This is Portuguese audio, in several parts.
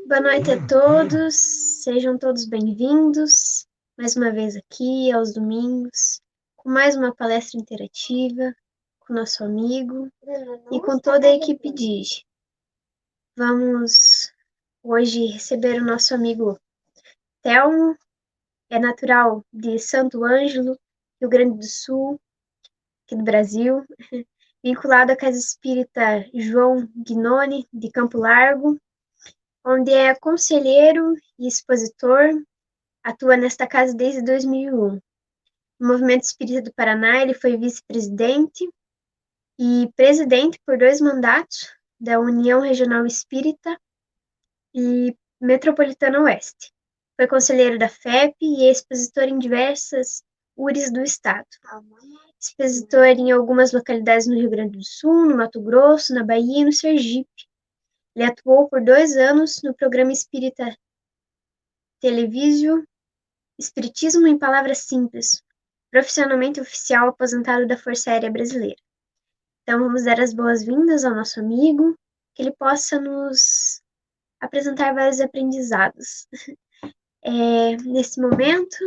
Boa noite a todos, sejam todos bem-vindos mais uma vez aqui aos domingos, com mais uma palestra interativa com nosso amigo e com toda a equipe Digi. Vamos hoje receber o nosso amigo Telmo, é natural de Santo Ângelo, Rio Grande do Sul, aqui do Brasil, vinculado à Casa Espírita João Gnoni, de Campo Largo, onde é conselheiro e expositor, atua nesta casa desde 2001. No Movimento Espírita do Paraná, ele foi vice-presidente e presidente por 2 mandatos da União Regional Espírita e Metropolitana Oeste. Foi conselheiro da FEP e expositor em diversas URIs do estado. Expositor em algumas localidades no Rio Grande do Sul, no Mato Grosso, na Bahia e no Sergipe. Ele atuou por 2 anos no programa Espírita Televisio Espiritismo em Palavras Simples, profissionalmente oficial aposentado da Força Aérea Brasileira. Então vamos dar as boas-vindas ao nosso amigo, que ele possa nos apresentar vários aprendizados. Nesse momento,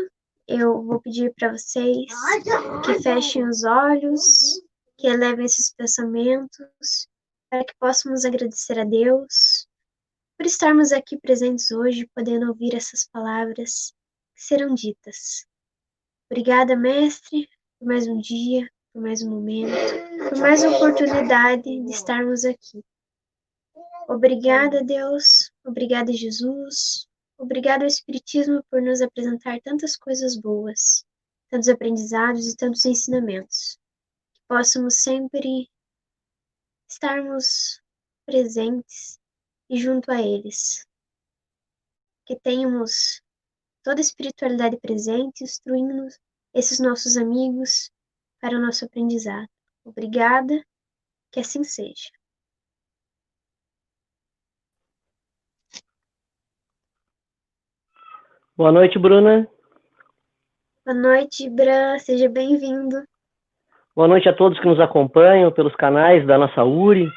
eu vou pedir para vocês que fechem os olhos, que elevem esses pensamentos, para que possamos agradecer a Deus por estarmos aqui presentes hoje, podendo ouvir essas palavras que serão ditas. Obrigada, mestre, por mais um dia, por mais um momento, por mais uma oportunidade de estarmos aqui. Obrigada, Deus, obrigada, Jesus, obrigada ao Espiritismo por nos apresentar tantas coisas boas, tantos aprendizados e tantos ensinamentos. Que possamos sempre estarmos presentes e junto a eles. Que tenhamos toda a espiritualidade presente, instruindo esses nossos amigos para o nosso aprendizado. Obrigada, que assim seja. Boa noite, Bruna. Boa noite, Bran, seja bem-vindo. Boa noite a todos que nos acompanham pelos canais da nossa URI,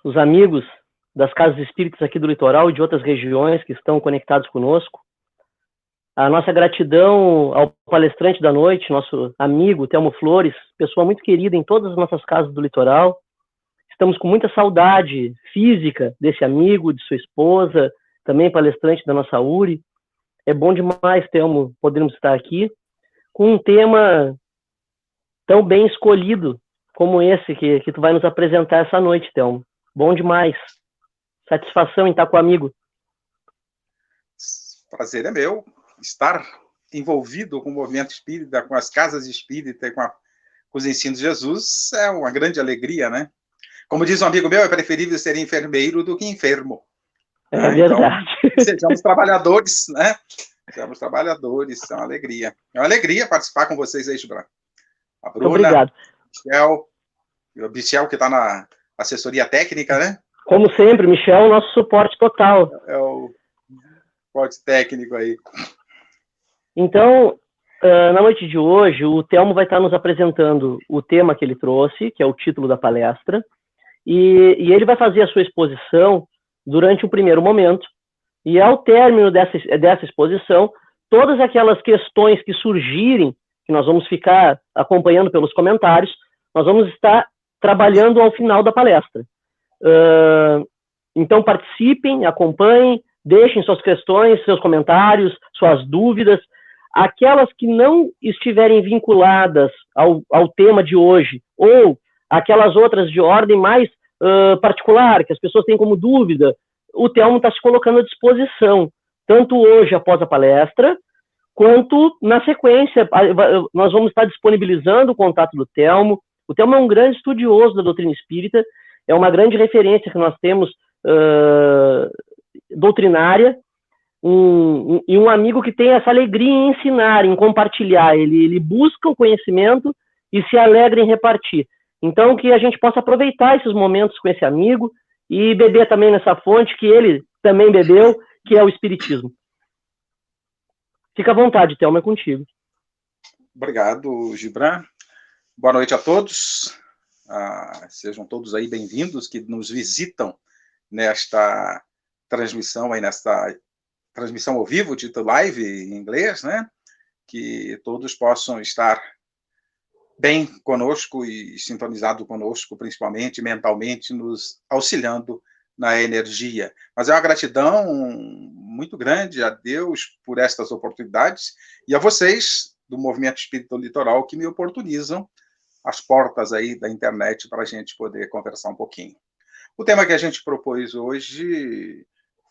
os amigos das casas espíritas aqui do litoral e de outras regiões que estão conectados conosco. A nossa gratidão ao palestrante da noite, nosso amigo Telmo Flores, pessoa muito querida em todas as nossas casas do litoral. Estamos com muita saudade física desse amigo, de sua esposa, também palestrante da nossa URI. É bom demais, Telmo, podermos estar aqui com um tema tão bem escolhido como esse que tu vai nos apresentar essa noite, Telmo. Bom demais. Satisfação em estar com o amigo. Prazer é meu estar envolvido com o movimento espírita, com as casas espíritas, com os ensinos de Jesus. É uma grande alegria, né? Como diz um amigo meu, é preferível ser enfermeiro do que enfermo. É verdade. Então, sejamos trabalhadores, né? Sejamos trabalhadores, é uma alegria. É uma alegria participar com vocês aí, Gibran. A Bruna, obrigado. O Michel, que está na assessoria técnica, né? Como sempre, Michel, nosso suporte total. É o suporte técnico aí. Então, na noite de hoje, o Telmo vai estar nos apresentando o tema que ele trouxe, que é o título da palestra, e ele vai fazer a sua exposição durante um primeiro momento, e ao término dessa exposição, todas aquelas questões que surgirem, que nós vamos ficar acompanhando pelos comentários, nós vamos estar trabalhando ao final da palestra. Então participem, acompanhem, deixem suas questões, seus comentários, suas dúvidas. Aquelas que não estiverem vinculadas ao tema de hoje, ou aquelas outras de ordem mais particular, que as pessoas têm como dúvida, o Telmo está se colocando à disposição, tanto hoje após a palestra, quanto na sequência. Nós vamos estar disponibilizando o contato do Telmo. O Telmo é um grande estudioso da doutrina espírita, é uma grande referência que nós temos doutrinária, e um amigo que tem essa alegria em ensinar, em compartilhar. Ele busca o conhecimento e se alegra em repartir. Então, que a gente possa aproveitar esses momentos com esse amigo e beber também nessa fonte que ele também bebeu, que é o Espiritismo. Fica à vontade, Thelma, é contigo. Obrigado, Gibran. Boa noite a todos. Sejam todos aí bem-vindos que nos visitam nesta transmissão, nesta transmissão ao vivo, dito live em inglês, né? Que todos possam estar bem conosco e sintonizado conosco, principalmente mentalmente, nos auxiliando na energia. Mas é uma gratidão muito grande a Deus por estas oportunidades e a vocês do Movimento Espírita Litoral que me oportunizam as portas aí da internet para a gente poder conversar um pouquinho. O tema que a gente propôs hoje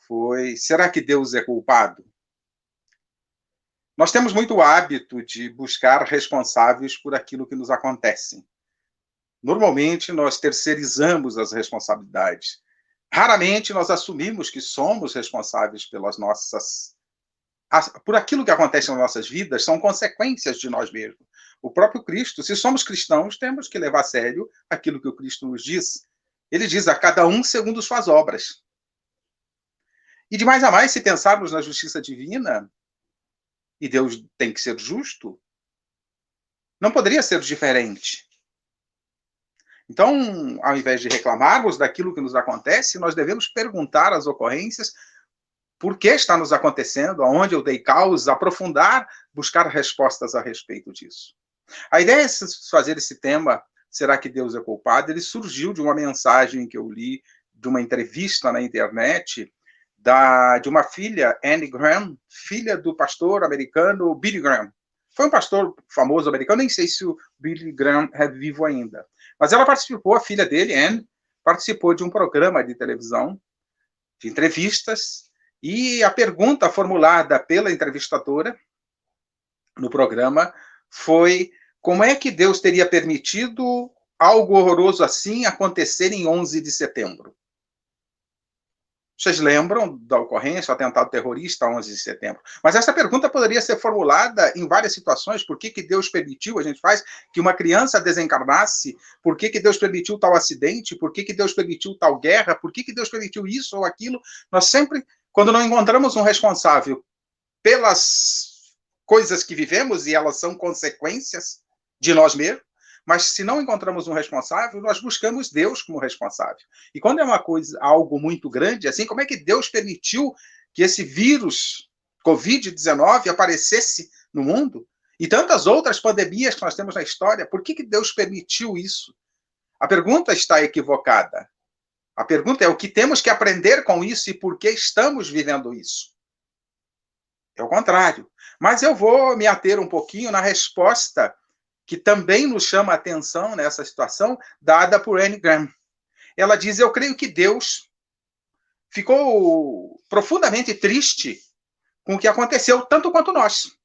foi: será que Deus é culpado? Nós temos muito hábito de buscar responsáveis por aquilo que nos acontece. Normalmente, nós terceirizamos as responsabilidades. Raramente nós assumimos que somos responsáveis pelas nossas... por aquilo que acontece nas nossas vidas, são consequências de nós mesmos. O próprio Cristo, se somos cristãos, temos que levar a sério aquilo que o Cristo nos diz. Ele diz: a cada um segundo suas obras. E de mais a mais, se pensarmos na justiça divina, e Deus tem que ser justo, não poderia ser diferente. Então, ao invés de reclamarmos daquilo que nos acontece, nós devemos perguntar as ocorrências, por que está nos acontecendo, aonde eu dei causa, aprofundar, buscar respostas a respeito disso. A ideia de fazer esse tema, será que Deus é culpado? Ele surgiu de uma mensagem que eu li, de uma entrevista na internet, de uma filha, Anne Graham, filha do pastor americano Billy Graham. Foi um pastor famoso americano, nem sei se o Billy Graham é vivo ainda. Mas ela participou, a filha dele, Anne, participou de um programa de televisão, de entrevistas, e a pergunta formulada pela entrevistadora no programa foi: como é que Deus teria permitido algo horroroso assim acontecer em 11 de setembro? Vocês lembram da ocorrência, o atentado terrorista, 11 de setembro? Mas essa pergunta poderia ser formulada em várias situações. Por que Deus permitiu, a gente faz, que uma criança desencarnasse? Por que Deus permitiu tal acidente? Por que Deus permitiu tal guerra? Por que Deus permitiu isso ou aquilo? Nós sempre, quando não encontramos um responsável pelas coisas que vivemos, e elas são consequências de nós mesmos, mas se não encontramos um responsável, nós buscamos Deus como responsável. E quando é uma coisa, algo muito grande, assim, como é que Deus permitiu que esse vírus Covid-19 aparecesse no mundo? E tantas outras pandemias que nós temos na história, por que Deus permitiu isso? A pergunta está equivocada. A pergunta é o que temos que aprender com isso e por que estamos vivendo isso. É o contrário. Mas eu vou me ater um pouquinho na resposta que também nos chama a atenção nessa situação, dada por Anne Graham. Ela diz: eu creio que Deus ficou profundamente triste com o que aconteceu, tanto quanto nós.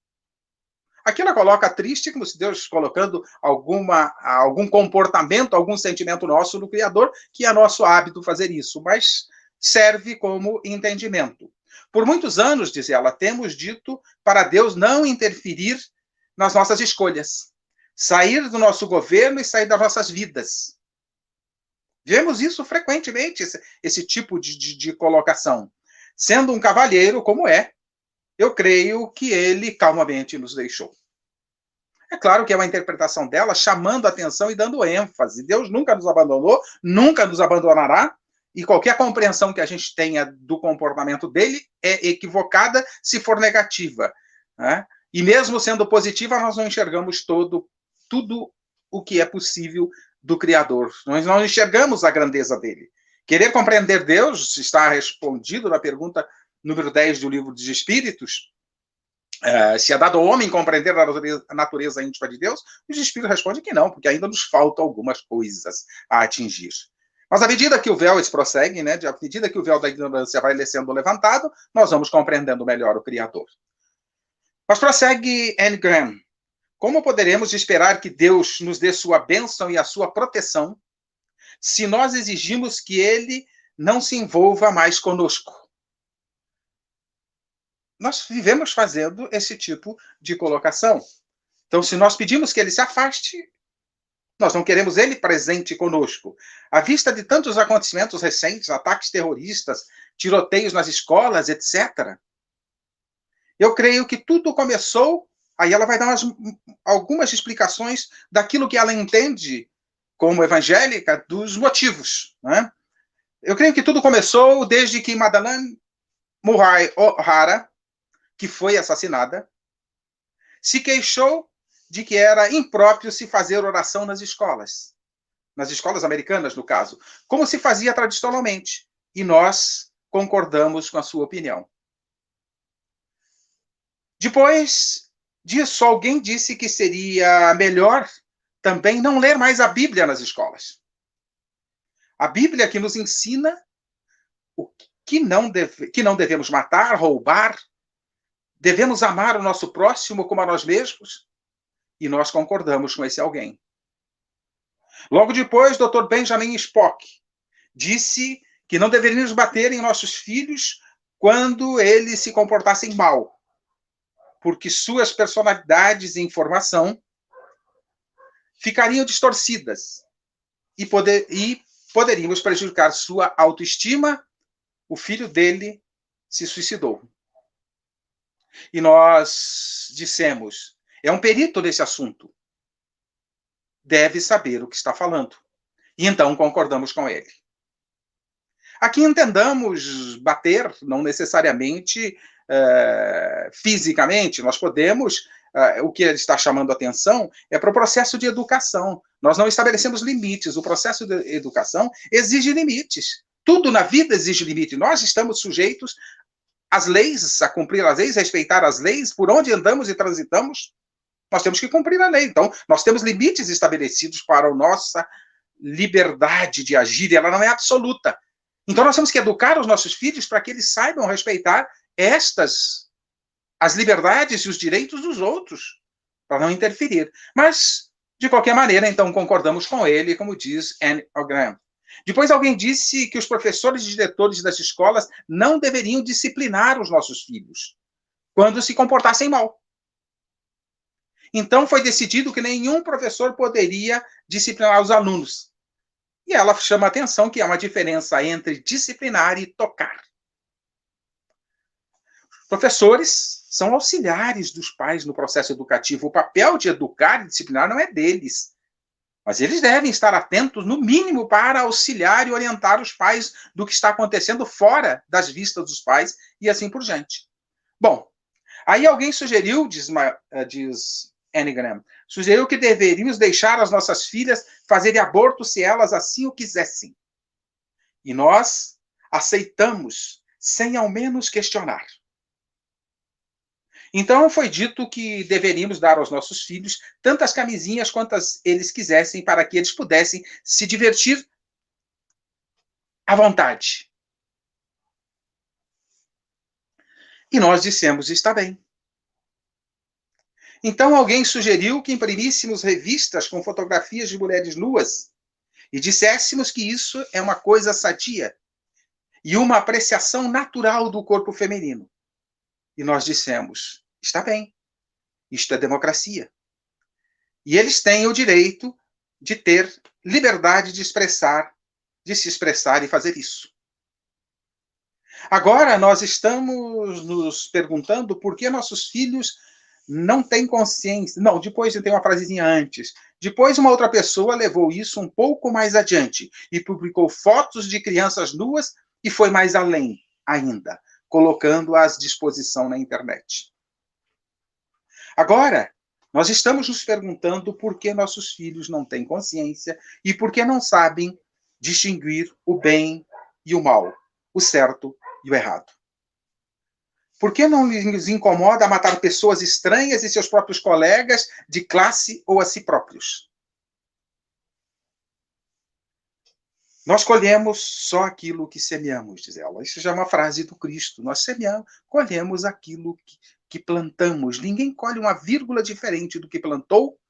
Aqui ela coloca triste como se Deus colocando algum comportamento, algum sentimento nosso no Criador, que é nosso hábito fazer isso, mas serve como entendimento. Por muitos anos, diz ela, temos dito para Deus não interferir nas nossas escolhas. Sair do nosso governo e sair das nossas vidas. Vemos isso frequentemente, esse tipo de colocação. Sendo um cavalheiro, como é, eu creio que ele calmamente nos deixou. É claro que é uma interpretação dela, chamando a atenção e dando ênfase. Deus nunca nos abandonou, nunca nos abandonará, e qualquer compreensão que a gente tenha do comportamento dele é equivocada se for negativa, né? E mesmo sendo positiva, nós não enxergamos tudo o que é possível do Criador. Nós não enxergamos a grandeza dele. Querer compreender Deus está respondido na pergunta número 10 do Livro dos Espíritos. Se é dado ao homem compreender a natureza íntima de Deus, os Espíritos respondem que não, porque ainda nos faltam algumas coisas a atingir. Mas à medida que o véu prossegue, né, à medida que o véu da ignorância vai sendo levantado, nós vamos compreendendo melhor o Criador. Mas prossegue Anne Graham. Como poderemos esperar que Deus nos dê sua bênção e a sua proteção se nós exigimos que ele não se envolva mais conosco? Nós vivemos fazendo esse tipo de colocação. Então, se nós pedimos que ele se afaste, Nós não queremos ele presente conosco. À vista de tantos acontecimentos recentes, ataques terroristas, tiroteios nas escolas, etc., eu creio que tudo começou, aí ela vai dar algumas explicações daquilo que ela entende como evangélica, dos motivos. Né? Eu creio que tudo começou desde que Madeleine Murray O'Hara, que foi assassinada, se queixou de que era impróprio se fazer oração nas escolas americanas, no caso, como se fazia tradicionalmente. E nós concordamos com a sua opinião. Depois disso, alguém disse que seria melhor também não ler mais a Bíblia nas escolas. A Bíblia que nos ensina o que não devemos matar, roubar, devemos amar o nosso próximo como a nós mesmos, e nós concordamos com esse alguém. Logo depois, Dr. Benjamin Spock disse que não deveríamos bater em nossos filhos quando eles se comportassem mal, porque suas personalidades e informação ficariam distorcidas e poderíamos prejudicar sua autoestima. O filho dele se suicidou. E nós dissemos, é um perito nesse assunto, deve saber o que está falando. E então concordamos com ele. Aqui entendamos bater, não necessariamente fisicamente, nós podemos, o que ele está chamando a atenção é para o processo de educação. Nós não estabelecemos limites, o processo de educação exige limites. Tudo na vida exige limite. Nós estamos sujeitos às leis, a cumprir as leis, respeitar as leis, por onde andamos e transitamos, nós temos que cumprir a lei. Então, nós temos limites estabelecidos para a nossa liberdade de agir, e ela não é absoluta. Então, nós temos que educar os nossos filhos para que eles saibam respeitar as liberdades e os direitos dos outros, para não interferir. Mas, de qualquer maneira, então, concordamos com ele, como diz Anne Graham. Depois alguém disse que os professores e diretores das escolas não deveriam disciplinar os nossos filhos quando se comportassem mal. Então, foi decidido que nenhum professor poderia disciplinar os alunos. E ela chama a atenção que há uma diferença entre disciplinar e tocar. Professores são auxiliares dos pais no processo educativo. O papel de educar e disciplinar não é deles. Mas eles devem estar atentos, no mínimo, para auxiliar e orientar os pais do que está acontecendo fora das vistas dos pais e assim por diante. Bom, aí alguém sugeriu, diz Anne Graham, sugeriu que deveríamos deixar as nossas filhas fazerem aborto se elas assim o quisessem. E nós aceitamos, sem ao menos questionar. Então, foi dito que deveríamos dar aos nossos filhos tantas camisinhas quantas eles quisessem para que eles pudessem se divertir à vontade. E nós dissemos, está bem. Então, alguém sugeriu que imprimíssemos revistas com fotografias de mulheres nuas e disséssemos que isso é uma coisa sadia e uma apreciação natural do corpo feminino. E nós dissemos, está bem, isto é democracia. E eles têm o direito de ter liberdade de se expressar e fazer isso. Agora, nós estamos nos perguntando por que nossos filhos não têm consciência. Não, depois tem uma frasezinha antes. Depois, uma outra pessoa levou isso um pouco mais adiante e publicou fotos de crianças nuas e foi mais além ainda, colocando-as à disposição na internet. Agora, nós estamos nos perguntando por que nossos filhos não têm consciência e por que não sabem distinguir o bem e o mal, o certo e o errado. Por que não lhes incomoda matar pessoas estranhas e seus próprios colegas de classe ou a si próprios? Nós colhemos só aquilo que semeamos, diz ela. Isso já é uma frase do Cristo. Nós semeamos, colhemos aquilo que plantamos. Ninguém colhe uma vírgula diferente do que plantou,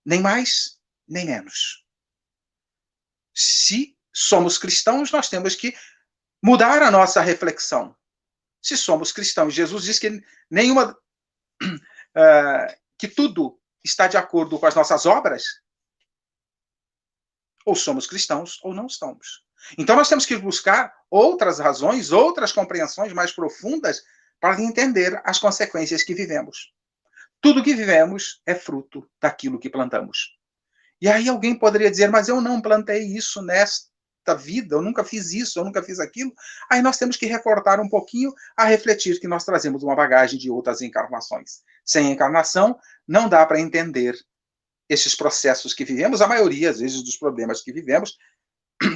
nem mais, nem menos. Se somos cristãos, nós temos que mudar a nossa reflexão. Se somos cristãos, Jesus diz que que tudo está de acordo com as nossas obras. Ou somos cristãos ou não somos. Então nós temos que buscar outras razões, outras compreensões mais profundas para entender as consequências que vivemos. Tudo que vivemos é fruto daquilo que plantamos. E aí alguém poderia dizer, mas eu não plantei isso nesta vida, eu nunca fiz isso, eu nunca fiz aquilo. Aí nós temos que recortar um pouquinho a refletir que nós trazemos uma bagagem de outras encarnações. Sem encarnação, não dá para entender esses processos que vivemos, a maioria, às vezes, dos problemas que vivemos,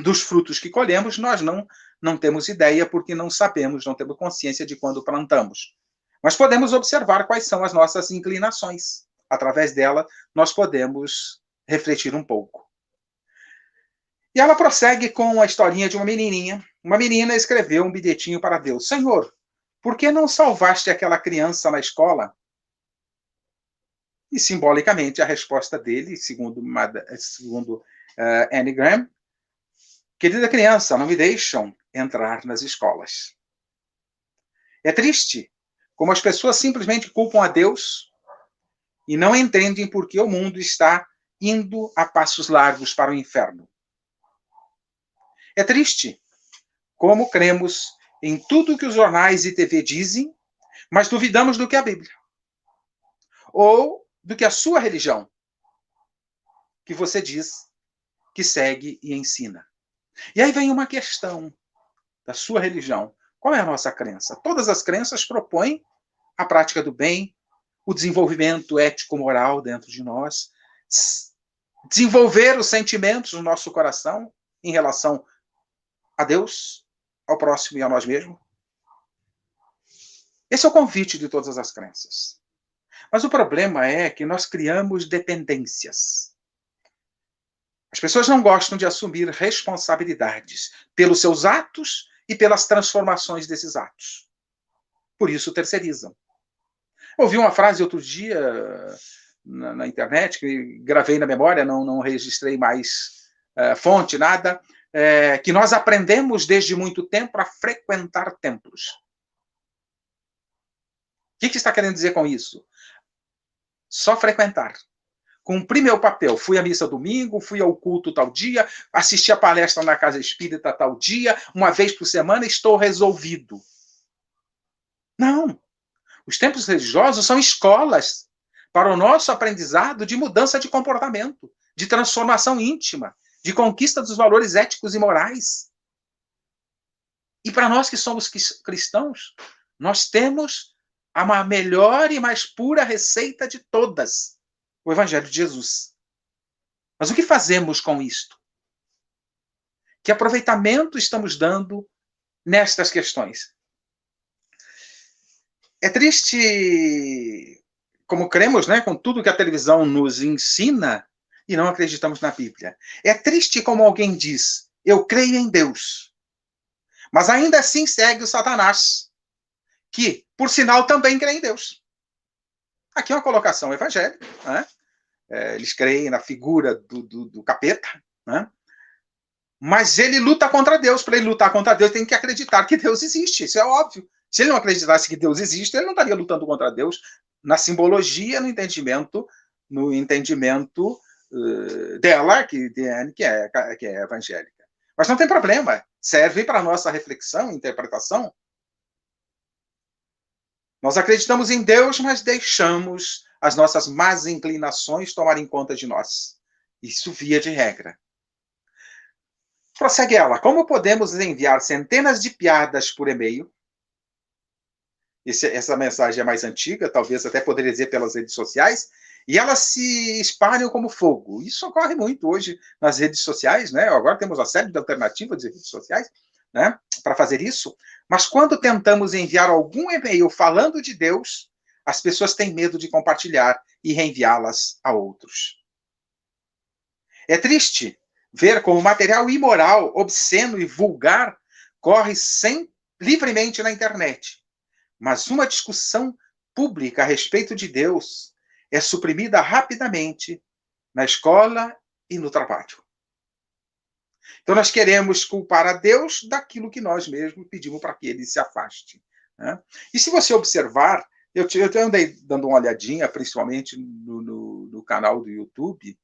dos frutos que colhemos, nós não temos ideia, porque não sabemos, não temos consciência de quando plantamos. Mas podemos observar quais são as nossas inclinações. Através dela, nós podemos refletir um pouco. E ela prossegue com a historinha de uma menininha. Uma menina escreveu um bilhetinho para Deus. Senhor, por que não salvaste aquela criança na escola? E, simbolicamente, a resposta dele, segundo Anne Graham, querida criança, não me deixam entrar nas escolas. É triste como as pessoas simplesmente culpam a Deus e não entendem por que o mundo está indo a passos largos para o inferno. É triste como cremos em tudo que os jornais e TV dizem, mas duvidamos do que a Bíblia. Ou do que a sua religião, que você diz que segue e ensina. E aí vem uma questão da sua religião. Qual é a nossa crença? Todas as crenças propõem a prática do bem, o desenvolvimento ético-moral dentro de nós, desenvolver os sentimentos no nosso coração em relação a Deus, ao próximo e a nós mesmos. Esse é o convite de todas as crenças. Mas o problema é que nós criamos dependências. As pessoas não gostam de assumir responsabilidades pelos seus atos e pelas transformações desses atos. Por isso terceirizam. Ouvi uma frase outro dia na internet, que gravei na memória, não registrei mais fonte, nada, que nós aprendemos desde muito tempo a frequentar templos. O que está querendo dizer com isso? Só frequentar. Cumpri meu papel. Fui à missa domingo, fui ao culto tal dia, assisti a palestra na casa espírita tal dia, uma vez por semana, estou resolvido. Não. Os templos religiosos são escolas para o nosso aprendizado de mudança de comportamento, de transformação íntima, de conquista dos valores éticos e morais. E para nós que somos cristãos, nós temos a melhor e mais pura receita de todas, o Evangelho de Jesus. Mas o que fazemos com isto? Que aproveitamento estamos dando nestas questões? É triste como cremos, né, com tudo que a televisão nos ensina e não acreditamos na Bíblia. É triste como alguém diz, eu creio em Deus, mas ainda assim segue o Satanás, que, por sinal, também crê em Deus. Aqui é uma colocação evangélica, né? Eles creem na figura do capeta, né? Mas ele luta contra Deus. Para ele lutar contra Deus, tem que acreditar que Deus existe. Isso é óbvio. Se ele não acreditasse que Deus existe, ele não estaria lutando contra Deus na simbologia, no entendimento dela, que é evangélica. Mas não tem problema. Serve para a nossa reflexão, interpretação. Nós acreditamos em Deus, mas deixamos as nossas más inclinações tomarem conta de nós. Isso via de regra. Prossegue ela. Como podemos enviar centenas de piadas por e-mail? Essa mensagem é mais antiga, talvez até poderia dizer pelas redes sociais, e elas se espalham como fogo. Isso ocorre muito hoje nas redes sociais, né? Agora temos uma série de alternativas de redes sociais, né, para fazer isso. Mas quando tentamos enviar algum e-mail falando de Deus, as pessoas têm medo de compartilhar e reenviá-las a outros. É triste ver como material imoral, obsceno e vulgar corre livremente na internet. Mas uma discussão pública a respeito de Deus é suprimida rapidamente na escola e no trabalho. Então nós queremos culpar a Deus daquilo que nós mesmos pedimos para que ele se afaste, né? E se você observar, eu andei dando uma olhadinha, principalmente no canal do YouTube,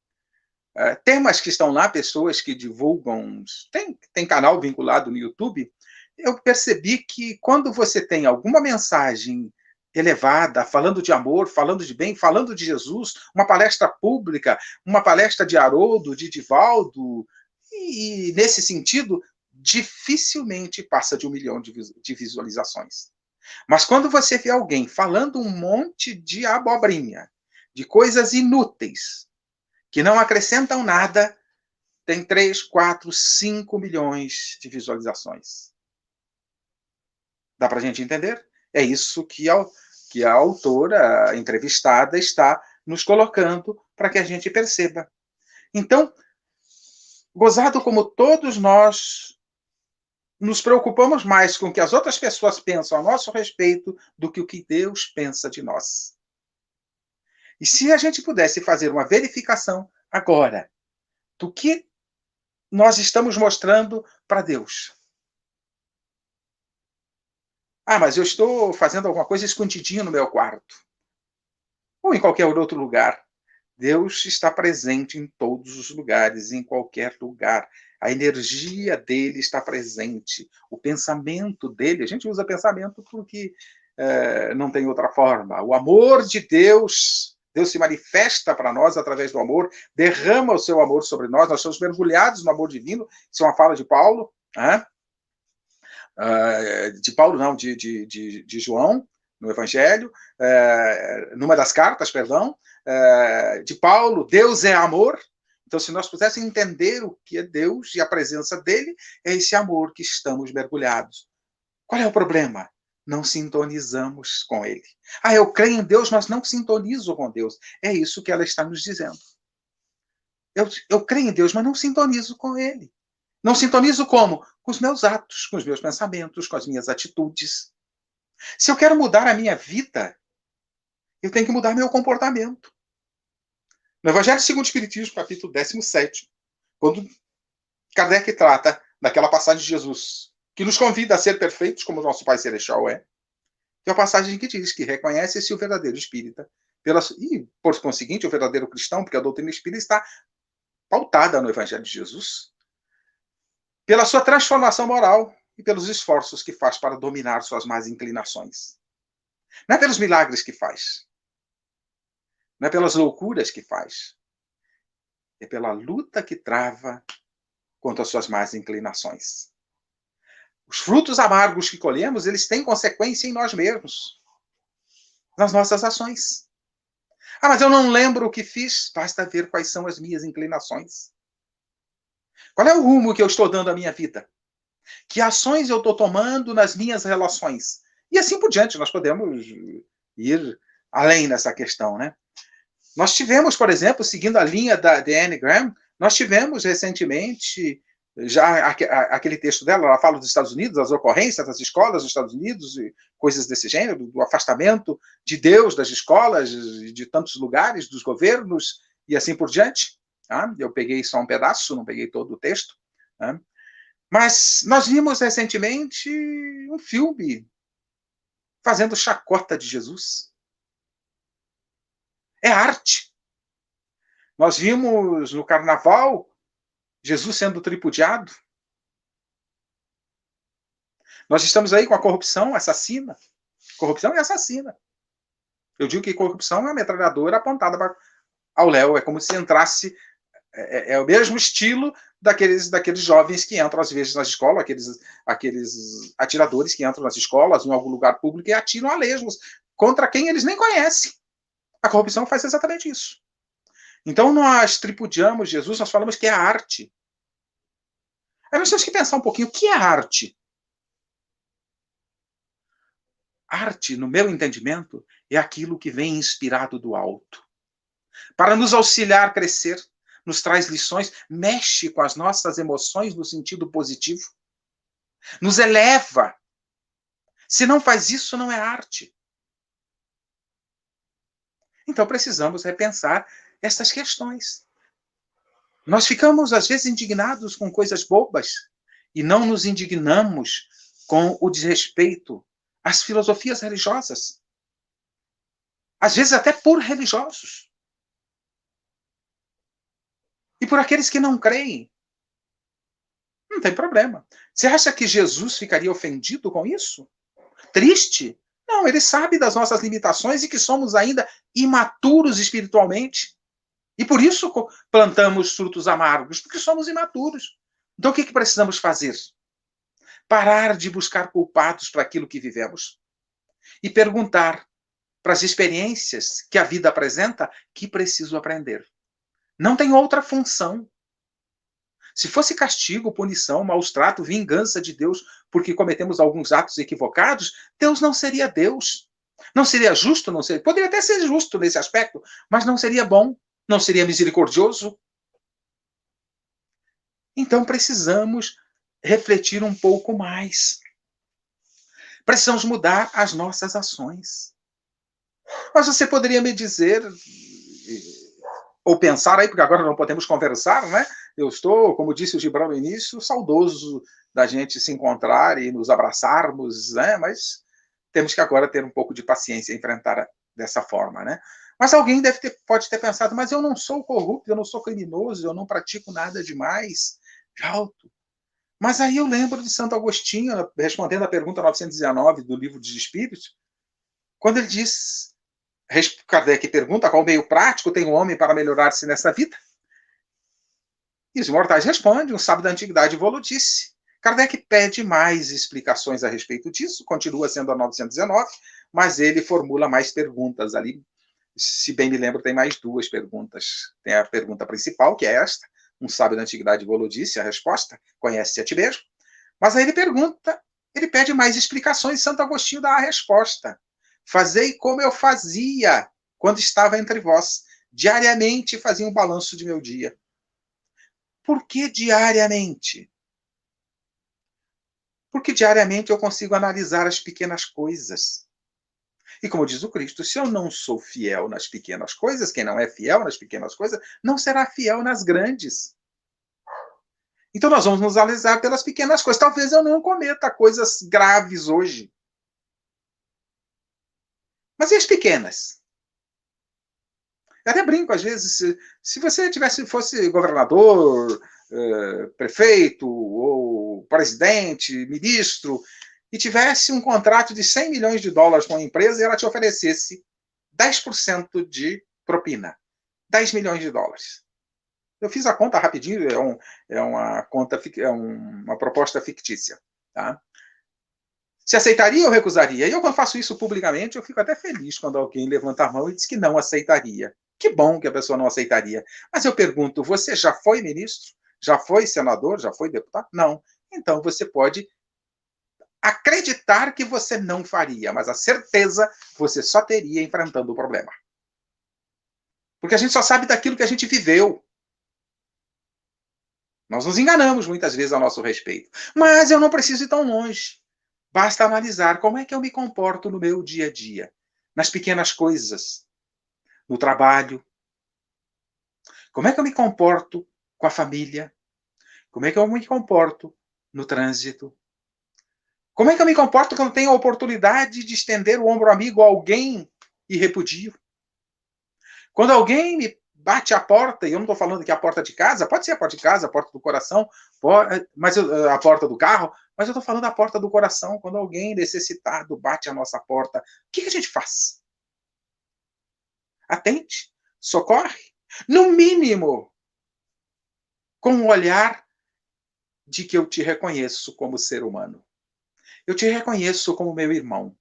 temas que estão lá, pessoas que divulgam, tem canal vinculado no YouTube, eu percebi que quando você tem alguma mensagem elevada, falando de amor, falando de bem, falando de Jesus, uma palestra pública, uma palestra de Haroldo, de Divaldo, e nesse sentido, dificilmente passa de 1 milhão de visualizações. Mas quando você vê alguém falando um monte de abobrinha, de coisas inúteis, que não acrescentam nada, tem 3, 4, 5 milhões de visualizações. Dá para a gente entender? É isso que a autora entrevistada está nos colocando para que a gente perceba. Então, gozado como todos nós nos preocupamos mais com o que as outras pessoas pensam a nosso respeito do que o que Deus pensa de nós. E se a gente pudesse fazer uma verificação agora do que nós estamos mostrando para Deus. Mas eu estou fazendo alguma coisa escondidinho no meu quarto. Ou em qualquer outro lugar. Deus está presente em todos os lugares, em qualquer lugar. A energia dele está presente. O pensamento dele, a gente usa pensamento porque não tem outra forma. O amor de Deus, Deus se manifesta para nós através do amor, derrama o seu amor sobre nós, nós somos mergulhados no amor divino. Isso é uma fala de Paulo, de João, no Evangelho, numa das cartas, perdão, de Paulo, Deus é amor. Então, se nós pudéssemos entender o que é Deus e a presença dele, é esse amor que estamos mergulhados. Qual é o problema? Não sintonizamos com ele. Eu creio em Deus, mas não sintonizo com Deus. É isso que ela está nos dizendo. Eu creio em Deus, mas não sintonizo com ele. Não sintonizo como? Com os meus atos, com os meus pensamentos, com as minhas atitudes. Se eu quero mudar a minha vida, eu tenho que mudar meu comportamento. No Evangelho segundo o Espiritismo, capítulo 17, quando Kardec trata daquela passagem de Jesus, que nos convida a ser perfeitos como o nosso Pai Celestial é, tem uma passagem que diz que reconhece-se o verdadeiro espírita, e, por conseguinte, o verdadeiro cristão, porque a doutrina espírita está pautada no Evangelho de Jesus, pela sua transformação moral e pelos esforços que faz para dominar suas más inclinações. Não é pelos milagres que faz. Não é pelas loucuras que faz. É pela luta que trava contra as suas más inclinações. Os frutos amargos que colhemos, eles têm consequência em nós mesmos. Nas nossas ações. Mas eu não lembro o que fiz. Basta ver quais são as minhas inclinações. Qual é o rumo que eu estou dando à minha vida? Que ações eu estou tomando nas minhas relações? E assim por diante, nós podemos ir além dessa questão, né? Nós tivemos, por exemplo, seguindo a linha da Anne Graham, nós tivemos recentemente, já aquele texto dela, ela fala dos Estados Unidos, as ocorrências das escolas dos Estados Unidos, e coisas desse gênero, do afastamento de Deus das escolas, de tantos lugares, dos governos, e assim por diante. Eu peguei só um pedaço, não peguei todo o texto. Mas nós vimos recentemente um filme fazendo chacota de Jesus. É arte. Nós vimos no carnaval Jesus sendo tripudiado. Nós estamos aí com a corrupção assassina. Corrupção é assassina. Eu digo que corrupção é uma metralhadora apontada ao léu. É como se entrasse... É o mesmo estilo daqueles jovens que entram, às vezes, na escola, aqueles atiradores que entram nas escolas, em algum lugar público, e atiram a lesmos contra quem eles nem conhecem. A corrupção faz exatamente isso. Então, nós tripudiamos Jesus, nós falamos que é arte. Aí nós temos que pensar um pouquinho, o que é arte? Arte, no meu entendimento, é aquilo que vem inspirado do alto. Para nos auxiliar a crescer, nos traz lições, mexe com as nossas emoções no sentido positivo, nos eleva. Se não faz isso, não é arte. Então precisamos repensar essas questões. Nós ficamos, às vezes, indignados com coisas bobas e não nos indignamos com o desrespeito às filosofias religiosas. Às vezes até por religiosos. E por aqueles que não creem. Não tem problema. Você acha que Jesus ficaria ofendido com isso? Triste? Não, ele sabe das nossas limitações e que somos ainda imaturos espiritualmente. E por isso plantamos frutos amargos, porque somos imaturos. Então o que precisamos fazer? Parar de buscar culpados para aquilo que vivemos e perguntar para as experiências que a vida apresenta que preciso aprender. Não tem outra função. Se fosse castigo, punição, maus-trato, vingança de Deus porque cometemos alguns atos equivocados, Deus não seria Deus. Não seria justo, não seria. Poderia até ser justo nesse aspecto, mas não seria bom, não seria misericordioso. Então precisamos refletir um pouco mais. Precisamos mudar as nossas ações. Mas você poderia me dizer, ou pensar aí, porque agora não podemos conversar, né? Eu estou, como disse o Gibran no início, saudoso da gente se encontrar e nos abraçarmos, né? Mas temos que agora ter um pouco de paciência e enfrentar dessa forma, né? Mas alguém pode ter pensado, mas eu não sou corrupto, eu não sou criminoso, eu não pratico nada demais de alto. Mas aí eu lembro de Santo Agostinho, respondendo à pergunta 919 do Livro dos Espíritos, quando ele diz, Kardec pergunta qual meio prático tem o homem para melhorar-se nessa vida? E os imortais respondem, um sábio da antiguidade vô-lo disse. Kardec pede mais explicações a respeito disso, continua sendo a 919, mas ele formula mais perguntas ali. Se bem me lembro, tem mais duas perguntas. Tem a pergunta principal, que é esta, um sábio da antiguidade vô-lo disse, a resposta, conhece-se a ti mesmo. Mas aí ele pergunta, ele pede mais explicações, Santo Agostinho dá a resposta. Fazei como eu fazia quando estava entre vós. Diariamente fazia um balanço de meu dia. Por que diariamente? Porque diariamente eu consigo analisar as pequenas coisas. E como diz o Cristo, se eu não sou fiel nas pequenas coisas, quem não é fiel nas pequenas coisas, não será fiel nas grandes. Então nós vamos nos analisar pelas pequenas coisas. Talvez eu não cometa coisas graves hoje. Mas e as pequenas? Eu até brinco, às vezes, se você fosse governador, prefeito, ou presidente, ministro, e tivesse um contrato de 100 milhões de dólares com a empresa e ela te oferecesse 10% de propina, 10 milhões de dólares. Eu fiz a conta rapidinho, é uma proposta fictícia. Tá? Se aceitaria ou recusaria? E eu, quando faço isso publicamente, eu fico até feliz quando alguém levanta a mão e diz que não aceitaria. Que bom que a pessoa não aceitaria. Mas eu pergunto, você já foi ministro? Já foi senador? Já foi deputado? Não. Então você pode acreditar que você não faria, mas a certeza você só teria enfrentando o problema. Porque a gente só sabe daquilo que a gente viveu. Nós nos enganamos muitas vezes a nosso respeito. Mas eu não preciso ir tão longe. Basta analisar como é que eu me comporto no meu dia a dia, nas pequenas coisas, no trabalho. Como é que eu me comporto com a família? Como é que eu me comporto no trânsito? Como é que eu me comporto quando tenho a oportunidade de estender o ombro amigo a alguém e repudio? Quando alguém me bate a porta, e eu não estou falando que é a porta de casa, pode ser a porta de casa, a porta do coração, mas a porta do carro, mas eu estou falando da porta do coração, quando alguém necessitado bate a nossa porta, o que a gente faz? Atende, socorre, no mínimo, com um olhar de que eu te reconheço como ser humano. Eu te reconheço como meu irmão.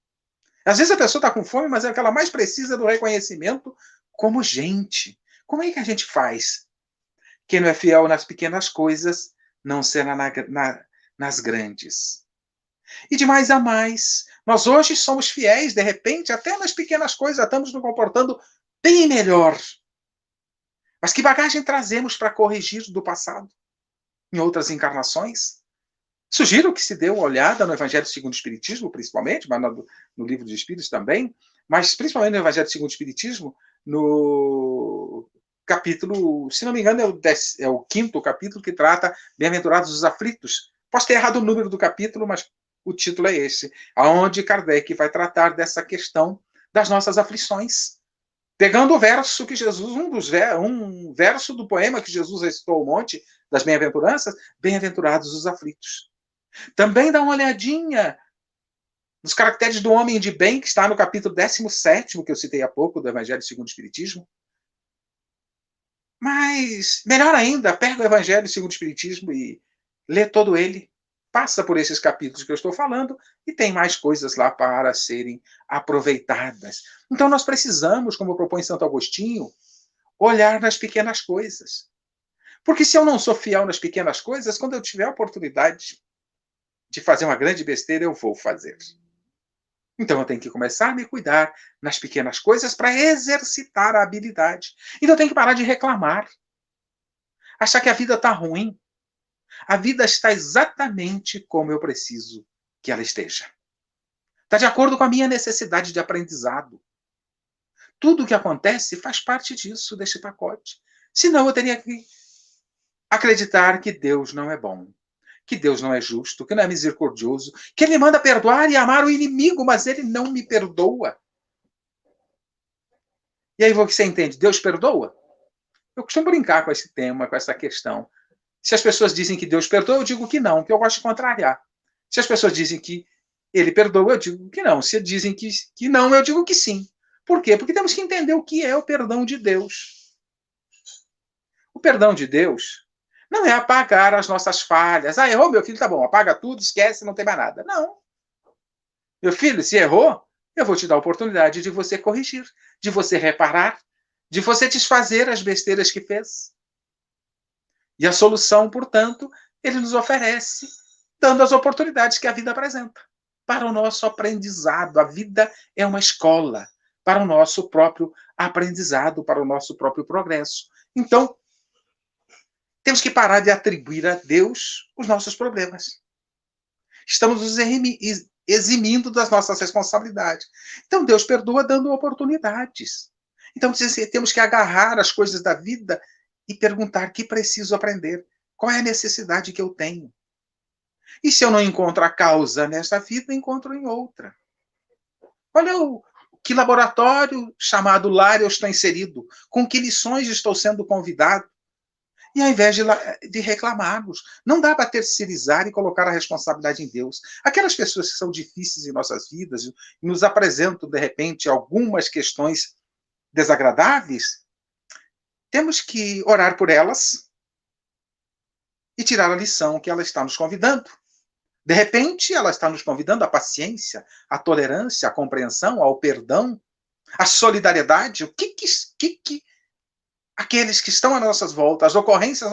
Às vezes a pessoa está com fome, mas é que ela mais precisa do reconhecimento como gente. Como é que a gente faz? Quem não é fiel nas pequenas coisas, não será nas grandes. E de mais a mais, nós hoje somos fiéis, de repente, até nas pequenas coisas, já estamos nos comportando bem melhor. Mas que bagagem trazemos para corrigir do passado? Em outras encarnações? Sugiro que se dê uma olhada no Evangelho segundo o Espiritismo, principalmente, mas no Livro dos Espíritos também, mas principalmente no Evangelho segundo o Espiritismo, no capítulo, se não me engano, é o 5º capítulo que trata Bem-aventurados os aflitos. Posso ter errado o número do capítulo, mas o título é esse, onde Kardec vai tratar dessa questão das nossas aflições. Pegando o verso que Jesus, um verso do poema que Jesus recitou ao monte das bem-aventuranças, bem-aventurados os aflitos. Também dá uma olhadinha nos caracteres do homem de bem, que está no capítulo 17º, que eu citei há pouco, do Evangelho segundo o Espiritismo. Mas, melhor ainda, pega o Evangelho segundo o Espiritismo e lê todo ele, passa por esses capítulos que eu estou falando, e tem mais coisas lá para serem aproveitadas. Então nós precisamos, como propõe Santo Agostinho, olhar nas pequenas coisas. Porque se eu não sou fiel nas pequenas coisas, quando eu tiver a oportunidade de fazer uma grande besteira, eu vou fazer. Então eu tenho que começar a me cuidar nas pequenas coisas para exercitar a habilidade. Então eu tenho que parar de reclamar. Achar que a vida está ruim. A vida está exatamente como eu preciso que ela esteja. Está de acordo com a minha necessidade de aprendizado. Tudo o que acontece faz parte disso, deste pacote. Senão eu teria que acreditar que Deus não é bom, que Deus não é justo, que não é misericordioso, que Ele manda perdoar e amar o inimigo, mas Ele não me perdoa. E aí você entende, Deus perdoa? Eu costumo brincar com esse tema, com essa questão. Se as pessoas dizem que Deus perdoa, eu digo que não, que eu gosto de contrariar. Se as pessoas dizem que Ele perdoa, eu digo que não. Se dizem que não, eu digo que sim. Por quê? Porque temos que entender o que é o perdão de Deus. O perdão de Deus não é apagar as nossas falhas. Ah, errou, meu filho, tá bom, apaga tudo, esquece, não tem mais nada. Não. Meu filho, se errou, eu vou te dar a oportunidade de você corrigir, de você reparar, de você desfazer as besteiras que fez. E a solução, portanto, ele nos oferece, dando as oportunidades que a vida apresenta para o nosso aprendizado. A vida é uma escola para o nosso próprio aprendizado, para o nosso próprio progresso. Então, temos que parar de atribuir a Deus os nossos problemas. Estamos nos eximindo das nossas responsabilidades. Então, Deus perdoa dando oportunidades. Então, temos que agarrar as coisas da vida e perguntar o que preciso aprender. Qual é a necessidade que eu tenho? E se eu não encontro a causa nesta vida, encontro em outra. Olha que laboratório chamado lar eu estou inserido, com que lições estou sendo convidado. E ao invés de reclamarmos, não dá para terceirizar e colocar a responsabilidade em Deus. Aquelas pessoas que são difíceis em nossas vidas e nos apresentam, de repente, algumas questões desagradáveis, temos que orar por elas e tirar a lição que ela está nos convidando. De repente, ela está nos convidando à paciência, à tolerância, à compreensão, ao perdão, à solidariedade. O que aqueles que estão à nossa volta, as ocorrências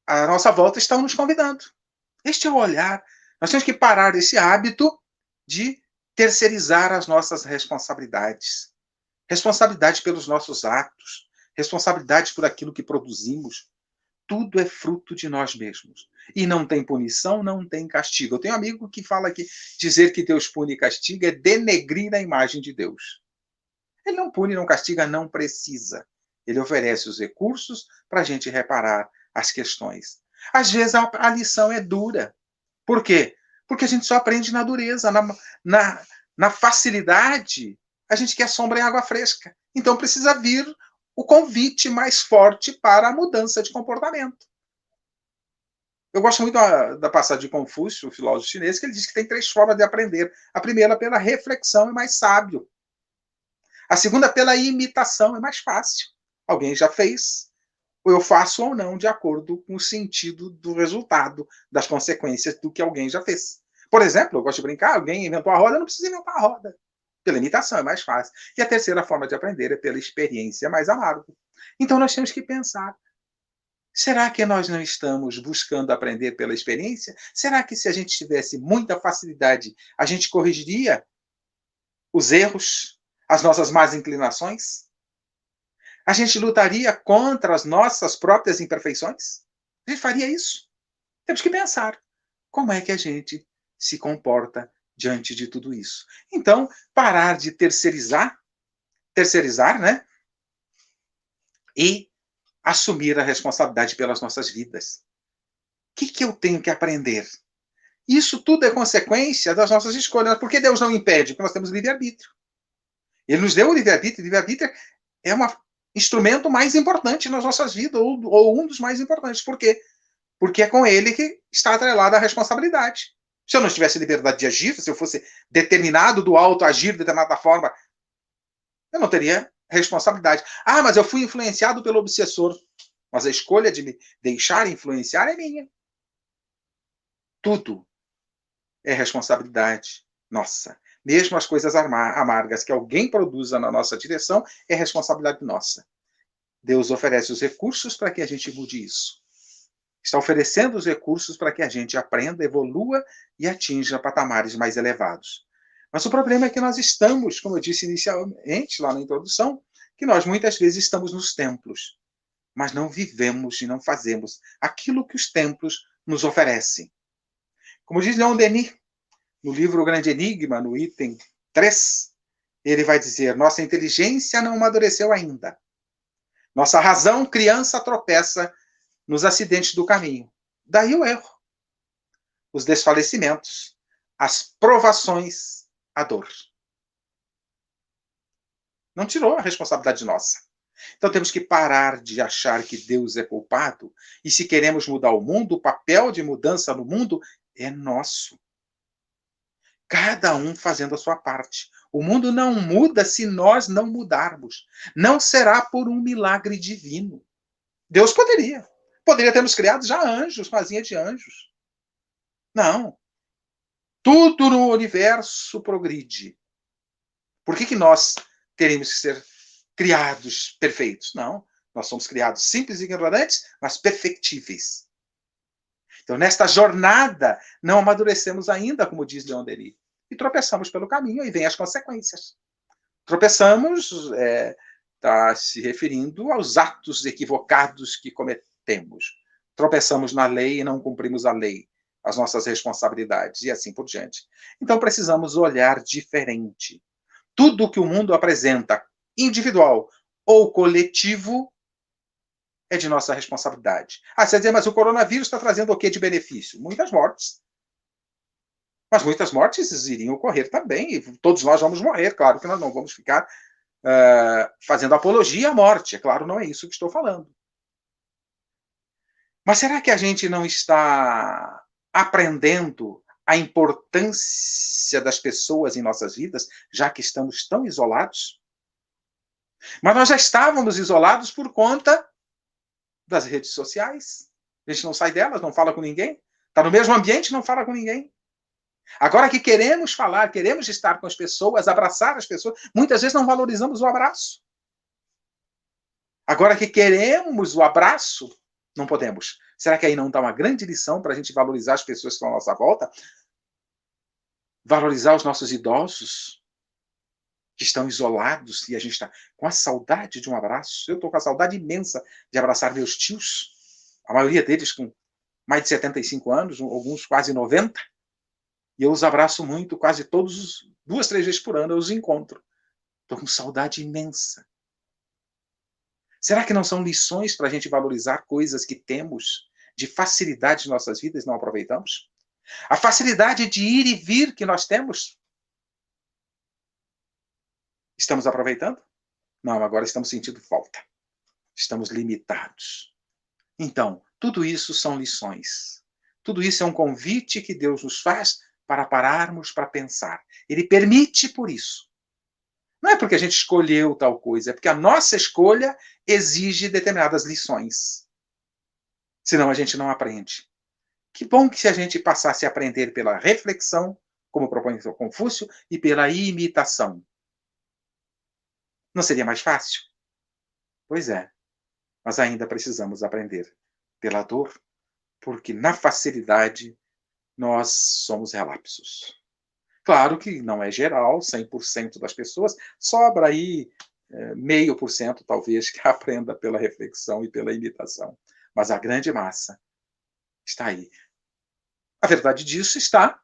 à nossa volta estão nos convidando. Este é o olhar. Nós temos que parar esse hábito de terceirizar as nossas responsabilidades. Responsabilidade pelos nossos atos, responsabilidade por aquilo que produzimos. Tudo é fruto de nós mesmos. E não tem punição, não tem castigo. Eu tenho um amigo que fala que dizer que Deus pune e castiga é denegrir a imagem de Deus. Ele não pune, não castiga, não precisa. Ele oferece os recursos para a gente reparar as questões. Às vezes a lição é dura. Por quê? Porque a gente só aprende na dureza, na facilidade. A gente quer sombra em água fresca. Então precisa vir o convite mais forte para a mudança de comportamento. Eu gosto muito da passagem de Confúcio, o filósofo chinês, que ele diz que tem 3 formas de aprender. A primeira, pela reflexão, é mais sábio. A segunda, pela imitação, é mais fácil. Alguém já fez, ou eu faço ou não, de acordo com o sentido do resultado, das consequências do que alguém já fez. Por exemplo, eu gosto de brincar, alguém inventou a roda, eu não preciso inventar a roda. Pela imitação é mais fácil. E a terceira forma de aprender é pela experiência, é mais amargo. Então nós temos que pensar, será que nós não estamos buscando aprender pela experiência? Será que se a gente tivesse muita facilidade, a gente corrigiria os erros, as nossas más inclinações? A gente lutaria contra as nossas próprias imperfeições? A gente faria isso? Temos que pensar como é que a gente se comporta diante de tudo isso. Então, parar de terceirizar, né? E assumir a responsabilidade pelas nossas vidas. O que eu tenho que aprender? Isso tudo é consequência das nossas escolhas. Por que Deus não impede? Porque nós temos livre-arbítrio. Ele nos deu o livre-arbítrio. O livre-arbítrio é um instrumento mais importante nas nossas vidas, ou um dos mais importantes. Por quê? Porque é com ele que está atrelada a responsabilidade. Se eu não tivesse liberdade de agir, se eu fosse determinado do alto a agir de determinada forma, eu não teria responsabilidade. Ah, mas eu fui influenciado pelo obsessor. Mas a escolha de me deixar influenciar é minha. Tudo é responsabilidade nossa. Mesmo as coisas amargas que alguém produza na nossa direção, é responsabilidade nossa. Deus oferece os recursos para que a gente mude isso. Está oferecendo os recursos para que a gente aprenda, evolua e atinja patamares mais elevados. Mas o problema é que nós estamos, como eu disse inicialmente, lá na introdução, que nós muitas vezes estamos nos templos, mas não vivemos e não fazemos aquilo que os templos nos oferecem. Como diz Leon Denis, no livro O Grande Enigma, no item 3, ele vai dizer: nossa inteligência não amadureceu ainda. Nossa razão, criança, tropeça nos acidentes do caminho. Daí o erro, os desfalecimentos, as provações, a dor. Não tirou a responsabilidade nossa. Então temos que parar de achar que Deus é culpado, e se queremos mudar o mundo, o papel de mudança no mundo é nosso. Cada um fazendo a sua parte. O mundo não muda se nós não mudarmos. Não será por um milagre divino. Deus poderia ter nos criado já anjos, com asinha de anjos. Não. Tudo no universo progride. Por que nós teríamos que ser criados perfeitos? Não. Nós somos criados simples e ignorantes, mas perfectíveis. Então, nesta jornada, não amadurecemos ainda, como diz Leon Denis, e tropeçamos pelo caminho, e vem as consequências. Tropeçamos, está se referindo aos atos equivocados que cometemos. Tropeçamos na lei e não cumprimos a lei, as nossas responsabilidades, e assim por diante. Então, precisamos olhar diferente. Tudo que o mundo apresenta, individual ou coletivo, é de nossa responsabilidade. Ah, você vai dizer, mas o coronavírus está trazendo o que de benefício? Muitas mortes. Mas muitas mortes iriam ocorrer também, e todos nós vamos morrer. Claro que nós não vamos ficar fazendo apologia à morte. É claro, não é isso que estou falando. Mas será que a gente não está aprendendo a importância das pessoas em nossas vidas, já que estamos tão isolados? Mas nós já estávamos isolados por conta das redes sociais. A gente não sai delas, não fala com ninguém. Está no mesmo ambiente, não fala com ninguém. Agora que queremos falar, queremos estar com as pessoas, abraçar as pessoas, muitas vezes não valorizamos o abraço. Agora que queremos o abraço, não podemos. Será que aí não dá uma grande lição para a gente valorizar as pessoas que estão à nossa volta? Valorizar os nossos idosos, que estão isolados, e a gente está com a saudade de um abraço. Eu estou com a saudade imensa de abraçar meus tios, a maioria deles com mais de 75 anos, alguns quase 90, e eu os abraço muito, quase todos, 2, 3 vezes por ano eu os encontro. Estou com saudade imensa. Será que não são lições para a gente valorizar coisas que temos de facilidade em nossas vidas e não aproveitamos? A facilidade de ir e vir que nós temos, estamos aproveitando? Não, agora estamos sentindo falta. Estamos limitados. Então, tudo isso são lições. Tudo isso é um convite que Deus nos faz para pararmos para pensar. Ele permite por isso. Não é porque a gente escolheu tal coisa, é porque a nossa escolha exige determinadas lições. Senão a gente não aprende. Que bom que se a gente passasse a aprender pela reflexão, como propõe o Confúcio, e pela imitação. Não seria mais fácil? Pois é. Mas ainda precisamos aprender pela dor, porque na facilidade nós somos relapsos. Claro que não é geral, 100% das pessoas, sobra aí 0,5% talvez que aprenda pela reflexão e pela imitação. Mas a grande massa está aí. A verdade disso está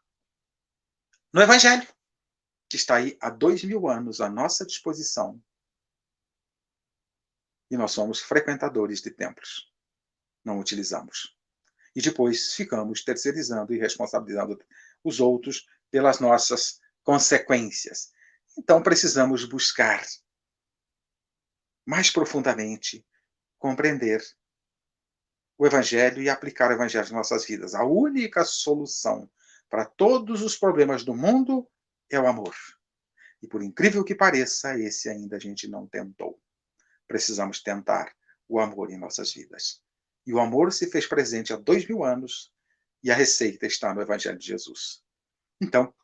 no Evangelho, que está aí há 2000 anos à nossa disposição. E nós somos frequentadores de templos. Não utilizamos. E depois ficamos terceirizando e responsabilizando os outros pelas nossas consequências. Então, precisamos buscar mais profundamente compreender o Evangelho e aplicar o Evangelho em nossas vidas. A única solução para todos os problemas do mundo é o amor. E por incrível que pareça, esse ainda a gente não tentou. Precisamos tentar o amor em nossas vidas. E o amor se fez presente há 2000 anos e a receita está no Evangelho de Jesus. Então,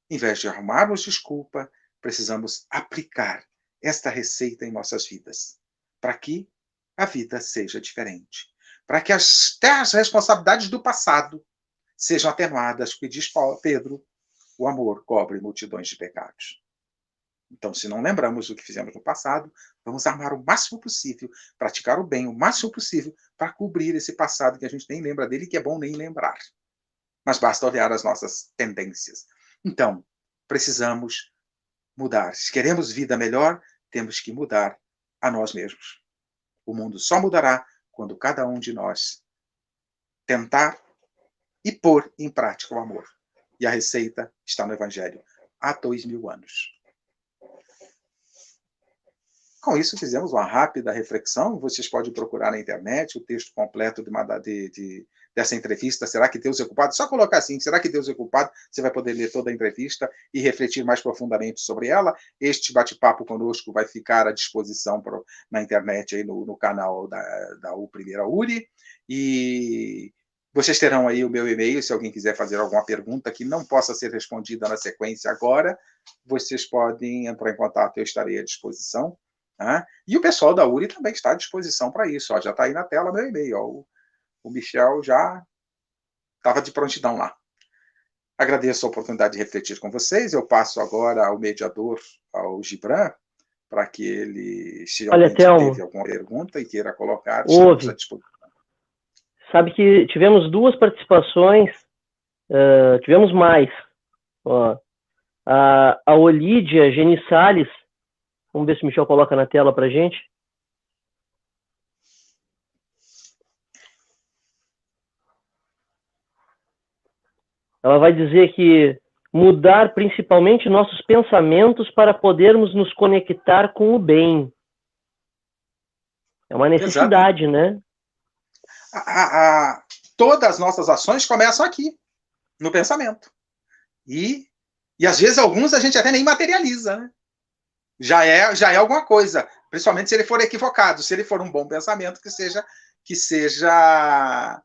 em vez de arrumarmos desculpa, precisamos aplicar esta receita em nossas vidas, para que a vida seja diferente. Para que até as responsabilidades do passado sejam atenuadas, porque diz Pedro, o amor cobre multidões de pecados. Então, se não lembramos do que fizemos no passado, vamos amar o máximo possível, praticar o bem o máximo possível para cobrir esse passado que a gente nem lembra dele e que é bom nem lembrar. Mas basta olhar as nossas tendências. Então, precisamos mudar. Se queremos vida melhor, temos que mudar a nós mesmos. O mundo só mudará quando cada um de nós tentar e pôr em prática o amor. E a receita está no Evangelho há 2000 anos. Com isso, fizemos uma rápida reflexão. Vocês podem procurar na internet o texto completo dessa entrevista. Será que Deus é culpado? Só colocar assim, será que Deus é culpado? Você vai poder ler toda a entrevista e refletir mais profundamente sobre ela. Este bate-papo conosco vai ficar à disposição na internet, aí no canal da Primeira URI. E vocês terão aí o meu e-mail, se alguém quiser fazer alguma pergunta que não possa ser respondida na sequência agora, vocês podem entrar em contato, eu estarei à disposição. E o pessoal da URI também está à disposição para isso. Já está aí na tela meu e-mail. O Michel já estava de prontidão lá. Agradeço a oportunidade de refletir com vocês. Eu passo agora ao mediador, ao Gibran, para que ele, se alguém teve alguma pergunta e queira colocar, estamos à disposição. Sabe que tivemos 2 participações, tivemos mais. A Olídia Geni Salles, vamos ver se o Michel coloca na tela para a gente. Ela vai dizer que mudar principalmente nossos pensamentos para podermos nos conectar com o bem. É uma necessidade, né? Todas as nossas ações começam aqui, no pensamento. E às vezes alguns a gente até nem materializa, né? Já é alguma coisa, principalmente se ele for equivocado, se ele for um bom pensamento que seja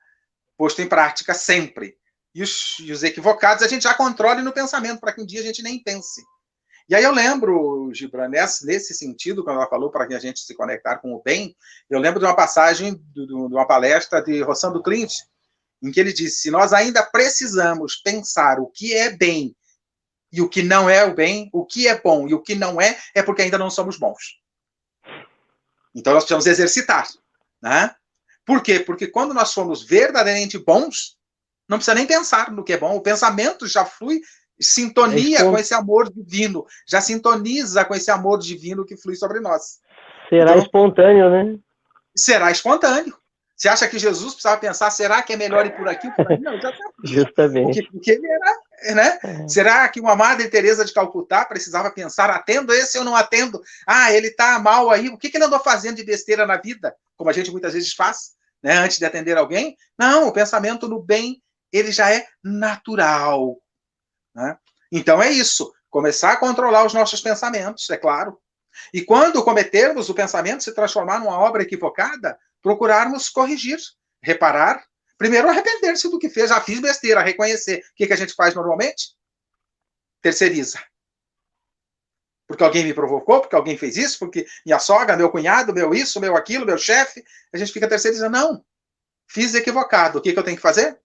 posto em prática sempre. E os equivocados a gente já controle no pensamento, para que um dia a gente nem pense. E aí eu lembro, Gibran, nesse sentido, quando ela falou para que a gente se conectar com o bem, eu lembro de uma passagem de uma palestra de Rossando Clint, em que ele disse, se nós ainda precisamos pensar o que é bem e o que não é o bem, o que é bom e o que não é porque ainda não somos bons. Então nós precisamos exercitar. Né? Por quê? Porque quando nós somos verdadeiramente bons, não precisa nem pensar no que é bom. O pensamento já flui, sintonia com esse amor divino. Já sintoniza com esse amor divino que flui sobre nós. Será então, espontâneo, né? Será espontâneo. Você acha que Jesus precisava pensar, será que é melhor ir por aqui ou por aí? Não, já sabia. Justamente. Porque ele era, né? Será que uma Madre Teresa de Calcutá precisava pensar, atendo esse ou não atendo? Ele está mal aí, o que ele andou fazendo de besteira na vida? Como a gente muitas vezes faz, né? Antes de atender alguém. Não, o pensamento no bem, ele já é natural. Né? Então é isso, começar a controlar os nossos pensamentos, é claro. E quando cometermos o pensamento se transformar numa obra equivocada, procurarmos corrigir, reparar. Primeiro, arrepender-se do que fez. Já fiz besteira, reconhecer. O que a gente faz normalmente? Terceiriza. Porque alguém me provocou, porque alguém fez isso, porque minha sogra, meu cunhado, meu isso, meu aquilo, meu chefe. A gente fica terceirizando. Não. Fiz equivocado. O que eu tenho que fazer?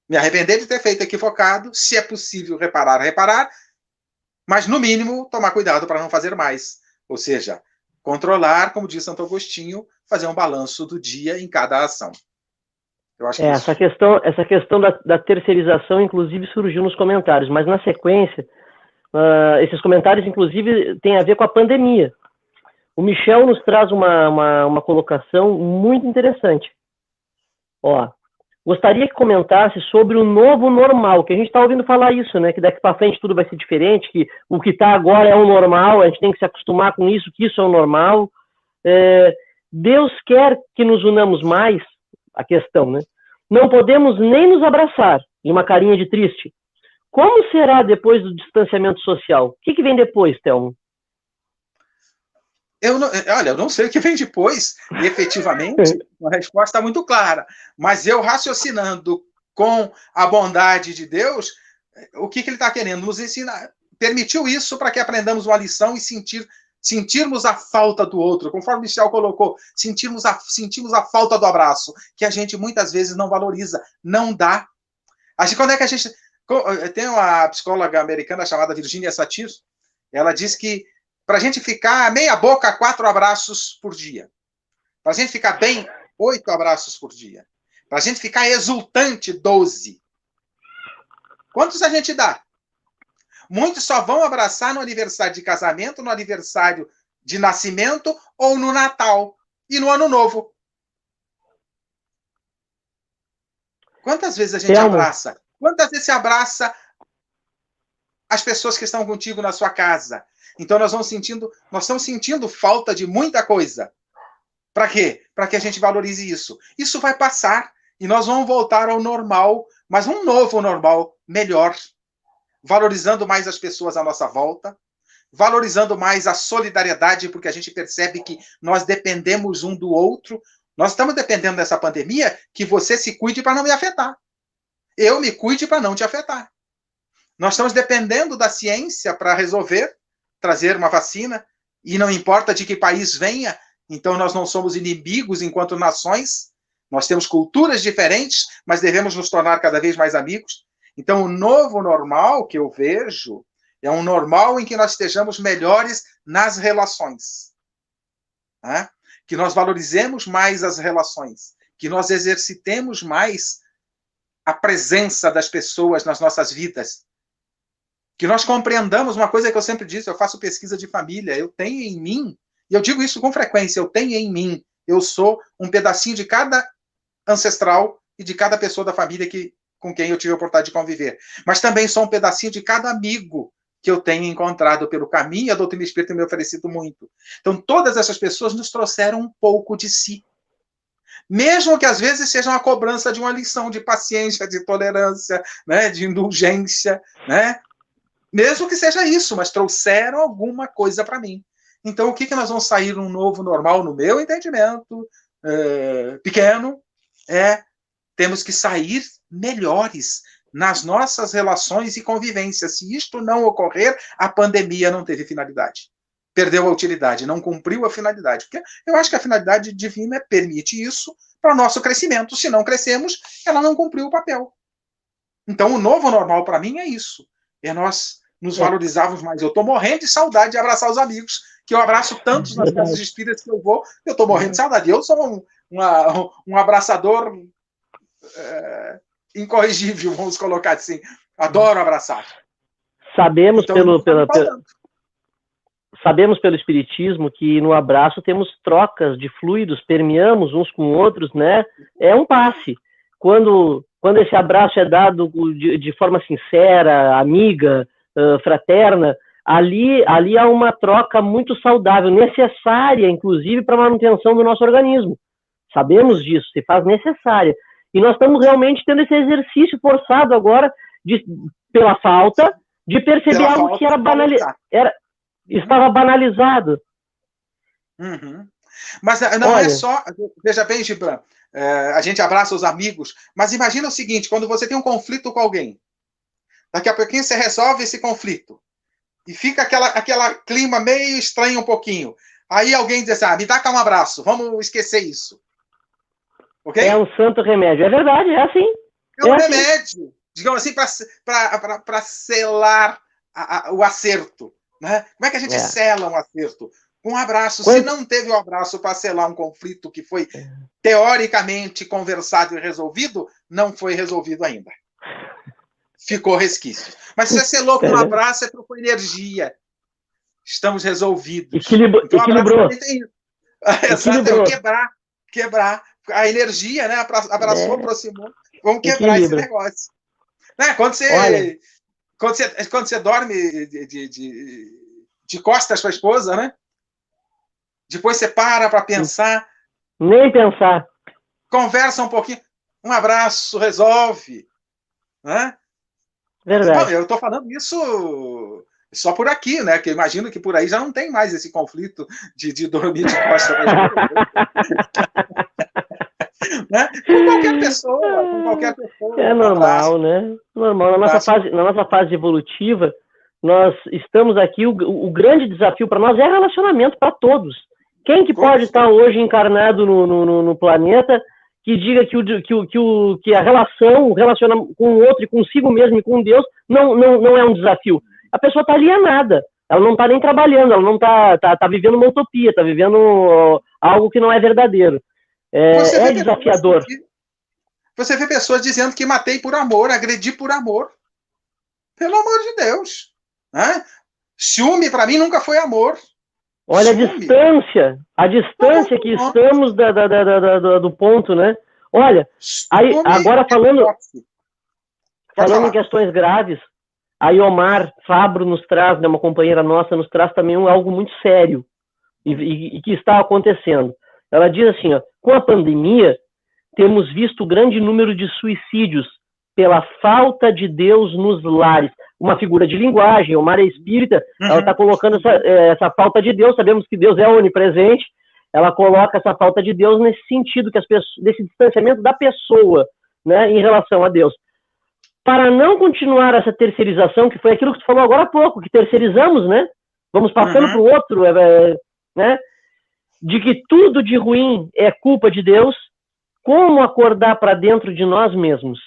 Me arrepender de ter feito equivocado. Se é possível reparar. Mas, no mínimo, tomar cuidado para não fazer mais. Ou seja, controlar, como diz Santo Agostinho, fazer um balanço do dia em cada ação. Eu acho que essa questão da terceirização, inclusive, surgiu nos comentários, mas na sequência, esses comentários, inclusive, têm a ver com a pandemia. O Michel nos traz uma colocação muito interessante. gostaria que comentasse sobre o novo normal, que a gente está ouvindo falar isso, né? Que daqui para frente tudo vai ser diferente, que o que está agora é o normal, a gente tem que se acostumar com isso, que isso é o normal. Deus quer que nos unamos mais, a questão, né? Não podemos nem nos abraçar, e uma carinha de triste. Como será depois do distanciamento social? O que vem depois, Thelmo? Olha, eu não sei o que vem depois, e efetivamente, a resposta está muito clara. Mas eu, raciocinando com a bondade de Deus, o que ele está querendo? Nos ensinar. Permitiu isso para que aprendamos uma lição e sentirmos a falta do outro, conforme o Michel colocou, sentimos a falta do abraço, que a gente muitas vezes não valoriza, não dá. Quando é que a gente... Tem uma psicóloga americana chamada Virginia Satir, ela diz que para a gente ficar meia boca, 4 abraços por dia. Para a gente ficar bem, 8 abraços por dia. Para a gente ficar exultante, 12. Quantos a gente dá? Muitos só vão abraçar no aniversário de casamento, no aniversário de nascimento ou no Natal e no Ano Novo. Quantas vezes a gente abraça? Quantas vezes você abraça as pessoas que estão contigo na sua casa? Então nós estamos sentindo falta de muita coisa. Para quê? Para que a gente valorize isso. Isso vai passar e nós vamos voltar ao normal, mas um novo normal melhor, valorizando mais as pessoas à nossa volta, valorizando mais a solidariedade, porque a gente percebe que nós dependemos um do outro. Nós estamos dependendo dessa pandemia, que você se cuide para não me afetar. Eu me cuide para não te afetar. Nós estamos dependendo da ciência para resolver, trazer uma vacina, e não importa de que país venha, então nós não somos inimigos enquanto nações, nós temos culturas diferentes, mas devemos nos tornar cada vez mais amigos. Então o novo normal que eu vejo é um normal em que nós estejamos melhores nas relações. Né? Que nós valorizemos mais as relações, que nós exercitemos mais a presença das pessoas nas nossas vidas, que nós compreendamos uma coisa que eu sempre disse, eu faço pesquisa de família, eu tenho em mim, e eu digo isso com frequência, eu tenho em mim, eu sou um pedacinho de cada ancestral e de cada pessoa da família com quem eu tive a oportunidade de conviver, mas também sou um pedacinho de cada amigo que eu tenho encontrado pelo caminho, e a doutrina espírita tem me oferecido muito. Então, todas essas pessoas nos trouxeram um pouco de si. Mesmo que às vezes seja uma cobrança de uma lição de paciência, de tolerância, né, de indulgência, né? Mesmo que seja isso, mas trouxeram alguma coisa para mim. Então, o que nós vamos sair num novo normal, no meu entendimento pequeno, temos que sair melhores nas nossas relações e convivências. Se isto não ocorrer, a pandemia não teve finalidade. Perdeu a utilidade, não cumpriu a finalidade. Porque eu acho que a finalidade divina permite isso para o nosso crescimento. Se não crescemos, ela não cumpriu o papel. Então, o novo normal para mim é isso. É nós nos valorizarmos mais. Eu estou morrendo de saudade de abraçar os amigos, que eu abraço tantos nas casas espíritas que eu vou, eu estou morrendo de saudade. Eu sou um abraçador incorrigível, vamos colocar assim. Adoro abraçar. Sabemos sabemos pelo Espiritismo que no abraço temos trocas de fluidos, permeamos uns com outros, né? É um passe. Quando esse abraço é dado de forma sincera, amiga, fraterna, ali há uma troca muito saudável, necessária, inclusive, para a manutenção do nosso organismo. Sabemos disso, se faz necessária. E nós estamos realmente tendo esse exercício forçado agora, pela falta, de perceber algo que estava banalizado. Uhum. Mas não é só... Veja bem, Gibran, a gente abraça os amigos, mas imagina o seguinte, quando você tem um conflito com alguém, daqui a pouquinho você resolve esse conflito, e fica aquela clima meio estranho um pouquinho. Aí alguém diz assim, me dá cá um abraço, vamos esquecer isso. Okay? É um santo remédio. É verdade, é assim. É um remédio, digamos assim, para selar o acerto. Né? Como é que a gente sela um acerto? Um abraço. Se não teve um abraço para selar um conflito que foi teoricamente conversado e resolvido, não foi resolvido ainda. Ficou resquício. Mas se você selou com um abraço, é trocou energia. Estamos resolvidos. Equilibrou. Exatamente. Quebrar. a energia, né, abraçou, aproximou. Vamos quebrar esse Equilibra. negócio. Né? Quando você dorme de costas para a esposa, né? Depois você para pensar. Nem pensar. Conversa um pouquinho. Um abraço, resolve. Né? Verdade. Bom, eu estou falando isso só por aqui, né? Que eu imagino que por aí já não tem mais esse conflito de dormir de costas para a esposa. Né? Com qualquer pessoa. É normal, né? Normal. Na nossa fase evolutiva, nós estamos aqui, o grande desafio para nós é relacionamento para todos. Quem que pode estar hoje encarnado no planeta que diga que a relação, o relacionamento com o outro e consigo mesmo e com Deus não é um desafio? A pessoa está alienada. Ela não está nem trabalhando, ela não está vivendo uma utopia, está vivendo algo que não é verdadeiro. É desafiador. Você vê pessoas dizendo que matei por amor, agredi por amor. Pelo amor de Deus. Né? Ciúme, para mim, nunca foi amor. Olha a distância que estamos do ponto, né? Olha, aí, agora falando em questões graves, a Iomar Fabro nos traz, né, uma companheira nossa, nos traz também algo muito sério e que está acontecendo. Ela diz assim, ó, com a pandemia, temos visto grande número de suicídios pela falta de Deus nos lares. Uma figura de linguagem, o Mar é espírita, ela está colocando essa falta de Deus, sabemos que Deus é onipresente, ela coloca essa falta de Deus nesse sentido, desse distanciamento da pessoa, né, em relação a Deus. Para não continuar essa terceirização, que foi aquilo que tu falou agora há pouco, que terceirizamos, né? Vamos passando para o outro, né? De que tudo de ruim é culpa de Deus, como acordar para dentro de nós mesmos?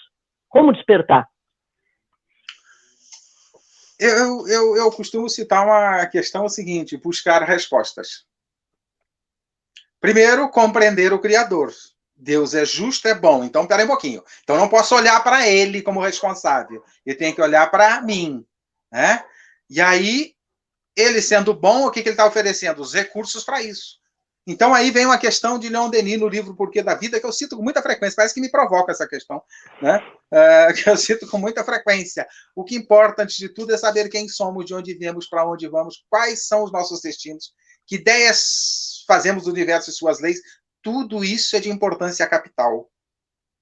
Como despertar? Eu costumo citar uma questão seguinte, buscar respostas. Primeiro, compreender o Criador. Deus é justo, é bom. Então, peraí um pouquinho. Então, não posso olhar para ele como responsável. Eu tenho que olhar para mim. Né? E aí, ele sendo bom, o que ele está oferecendo? Os recursos para isso. Então, aí vem uma questão de Leon Denis no livro Porquê da Vida, que eu cito com muita frequência. Parece que me provoca essa questão, né? Que eu cito com muita frequência. O que importa, antes de tudo, é saber quem somos, de onde viemos, para onde vamos, quais são os nossos destinos, que ideias fazemos do universo e suas leis. Tudo isso é de importância capital.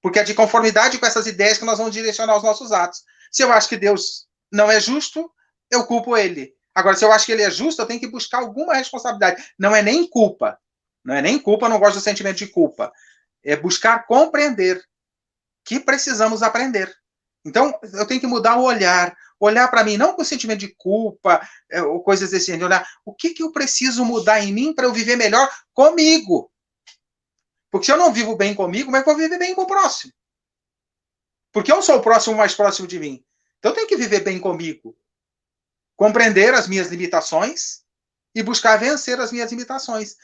Porque é de conformidade com essas ideias que nós vamos direcionar os nossos atos. Se eu acho que Deus não é justo, eu culpo ele. Agora, se eu acho que ele é justo, eu tenho que buscar alguma responsabilidade. Não é nem culpa. Não é nem culpa, eu não gosto do sentimento de culpa. É buscar compreender que precisamos aprender. Então, eu tenho que mudar o olhar para mim, não com sentimento de culpa, ou coisas desse tipo, olhar o que eu preciso mudar em mim para eu viver melhor comigo. Porque se eu não vivo bem comigo, como é que eu vou viver bem com o próximo? Porque eu sou o próximo mais próximo de mim. Então, eu tenho que viver bem comigo. Compreender as minhas limitações e buscar vencer as minhas limitações.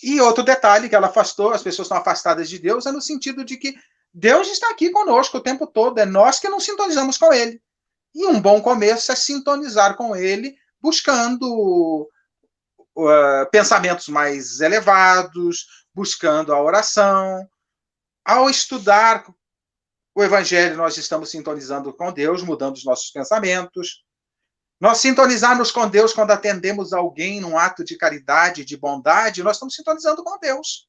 E outro detalhe que ela afastou, as pessoas estão afastadas de Deus, é no sentido de que Deus está aqui conosco o tempo todo, é nós que não sintonizamos com Ele. E um bom começo é sintonizar com Ele, buscando pensamentos mais elevados, buscando a oração. Ao estudar o Evangelho, nós estamos sintonizando com Deus, mudando os nossos pensamentos. Nós sintonizarmos com Deus quando atendemos alguém num ato de caridade, de bondade, nós estamos sintonizando com Deus.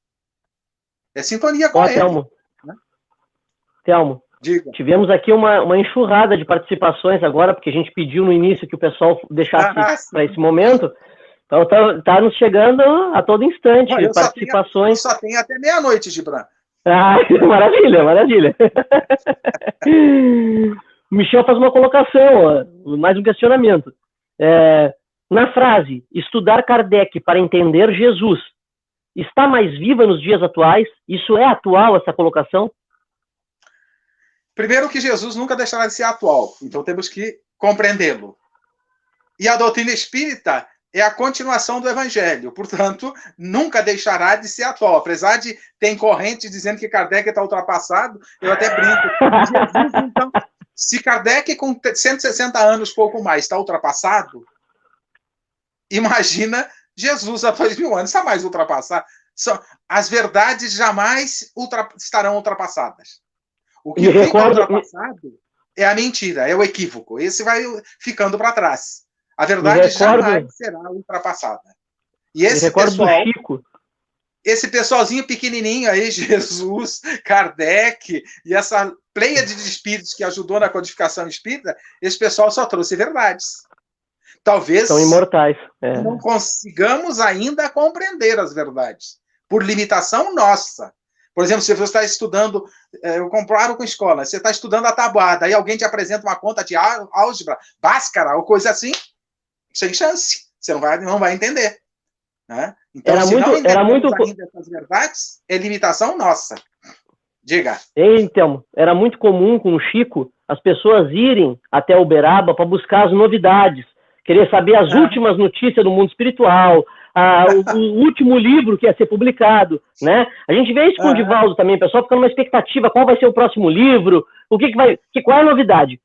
É sintonia com Ele. Telmo. Né? Telmo, diga. Tivemos aqui uma enxurrada de participações agora, porque a gente pediu no início que o pessoal deixasse para esse momento. Então está nos chegando a todo instante participações. Só tem até meia-noite, Gibran. Maravilha, maravilha. O Michel faz uma colocação, mais um questionamento. Na frase, estudar Kardec para entender Jesus, está mais viva nos dias atuais? Isso é atual, essa colocação? Primeiro que Jesus nunca deixará de ser atual, então temos que compreendê-lo. E a doutrina espírita é a continuação do Evangelho, portanto, nunca deixará de ser atual. Apesar de ter correntes dizendo que Kardec está ultrapassado, eu até brinco. Jesus, então, se Kardec, com 160 anos, pouco mais, está ultrapassado, imagina Jesus há 2000 anos, está mais ultrapassado. As verdades jamais estarão ultrapassadas. O que fica ultrapassado é a mentira, é o equívoco. Esse vai ficando para trás. A verdade jamais será ultrapassada. E esse pessoal, esse pessoalzinho pequenininho aí, Jesus, Kardec e essa pleiade de espíritos que ajudou na codificação espírita, esse pessoal só trouxe verdades. Talvez são imortais. Não consigamos ainda compreender as verdades, por limitação nossa. Por exemplo, se você está estudando, eu comparo com escola, você está estudando a tabuada, aí alguém te apresenta uma conta de álgebra, Bhaskara, ou coisa assim, sem chance, você não vai entender. Né? Então, não entendemos ainda essas verdades, é limitação nossa. Diga. Então, era muito comum com o Chico as pessoas irem até Uberaba para buscar as novidades, querer saber as últimas notícias do mundo espiritual, o último livro que ia ser publicado, né? A gente vê isso com o Divaldo também, o pessoal ficando numa expectativa, qual vai ser o próximo livro, qual é a novidade?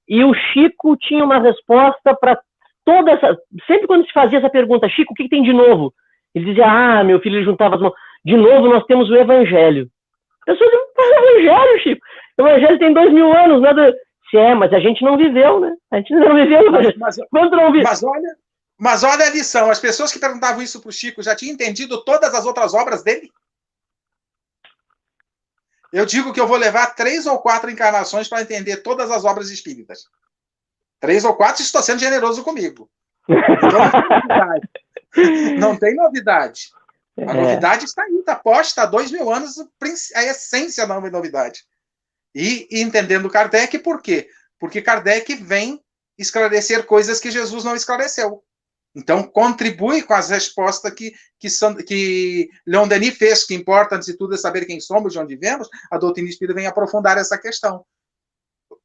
E o Chico tinha uma resposta para toda essa... Sempre quando se fazia essa pergunta, Chico, o que tem de novo? Ele dizia, meu filho, ele juntava as mãos, de novo nós temos o Evangelho. As pessoas dizem, o Evangelho, Chico? O Evangelho tem 2000 anos, nada... mas a gente não viveu, né? A gente não viveu. Mas olha a lição. As pessoas que perguntavam isso para o Chico já tinham entendido todas as outras obras dele? Eu digo que eu vou levar 3 ou 4 encarnações para entender todas as obras espíritas. 3 ou 4, estou sendo generoso comigo. Então, não tem novidade. A novidade está aí, está posta há 2000 anos, a essência da novidade. E entendendo Kardec, por quê? Porque Kardec vem esclarecer coisas que Jesus não esclareceu. Então, contribui com as respostas que Leon Denis fez, que importa, antes de tudo, é saber quem somos, de onde viemos. A doutrina espírita vem aprofundar essa questão.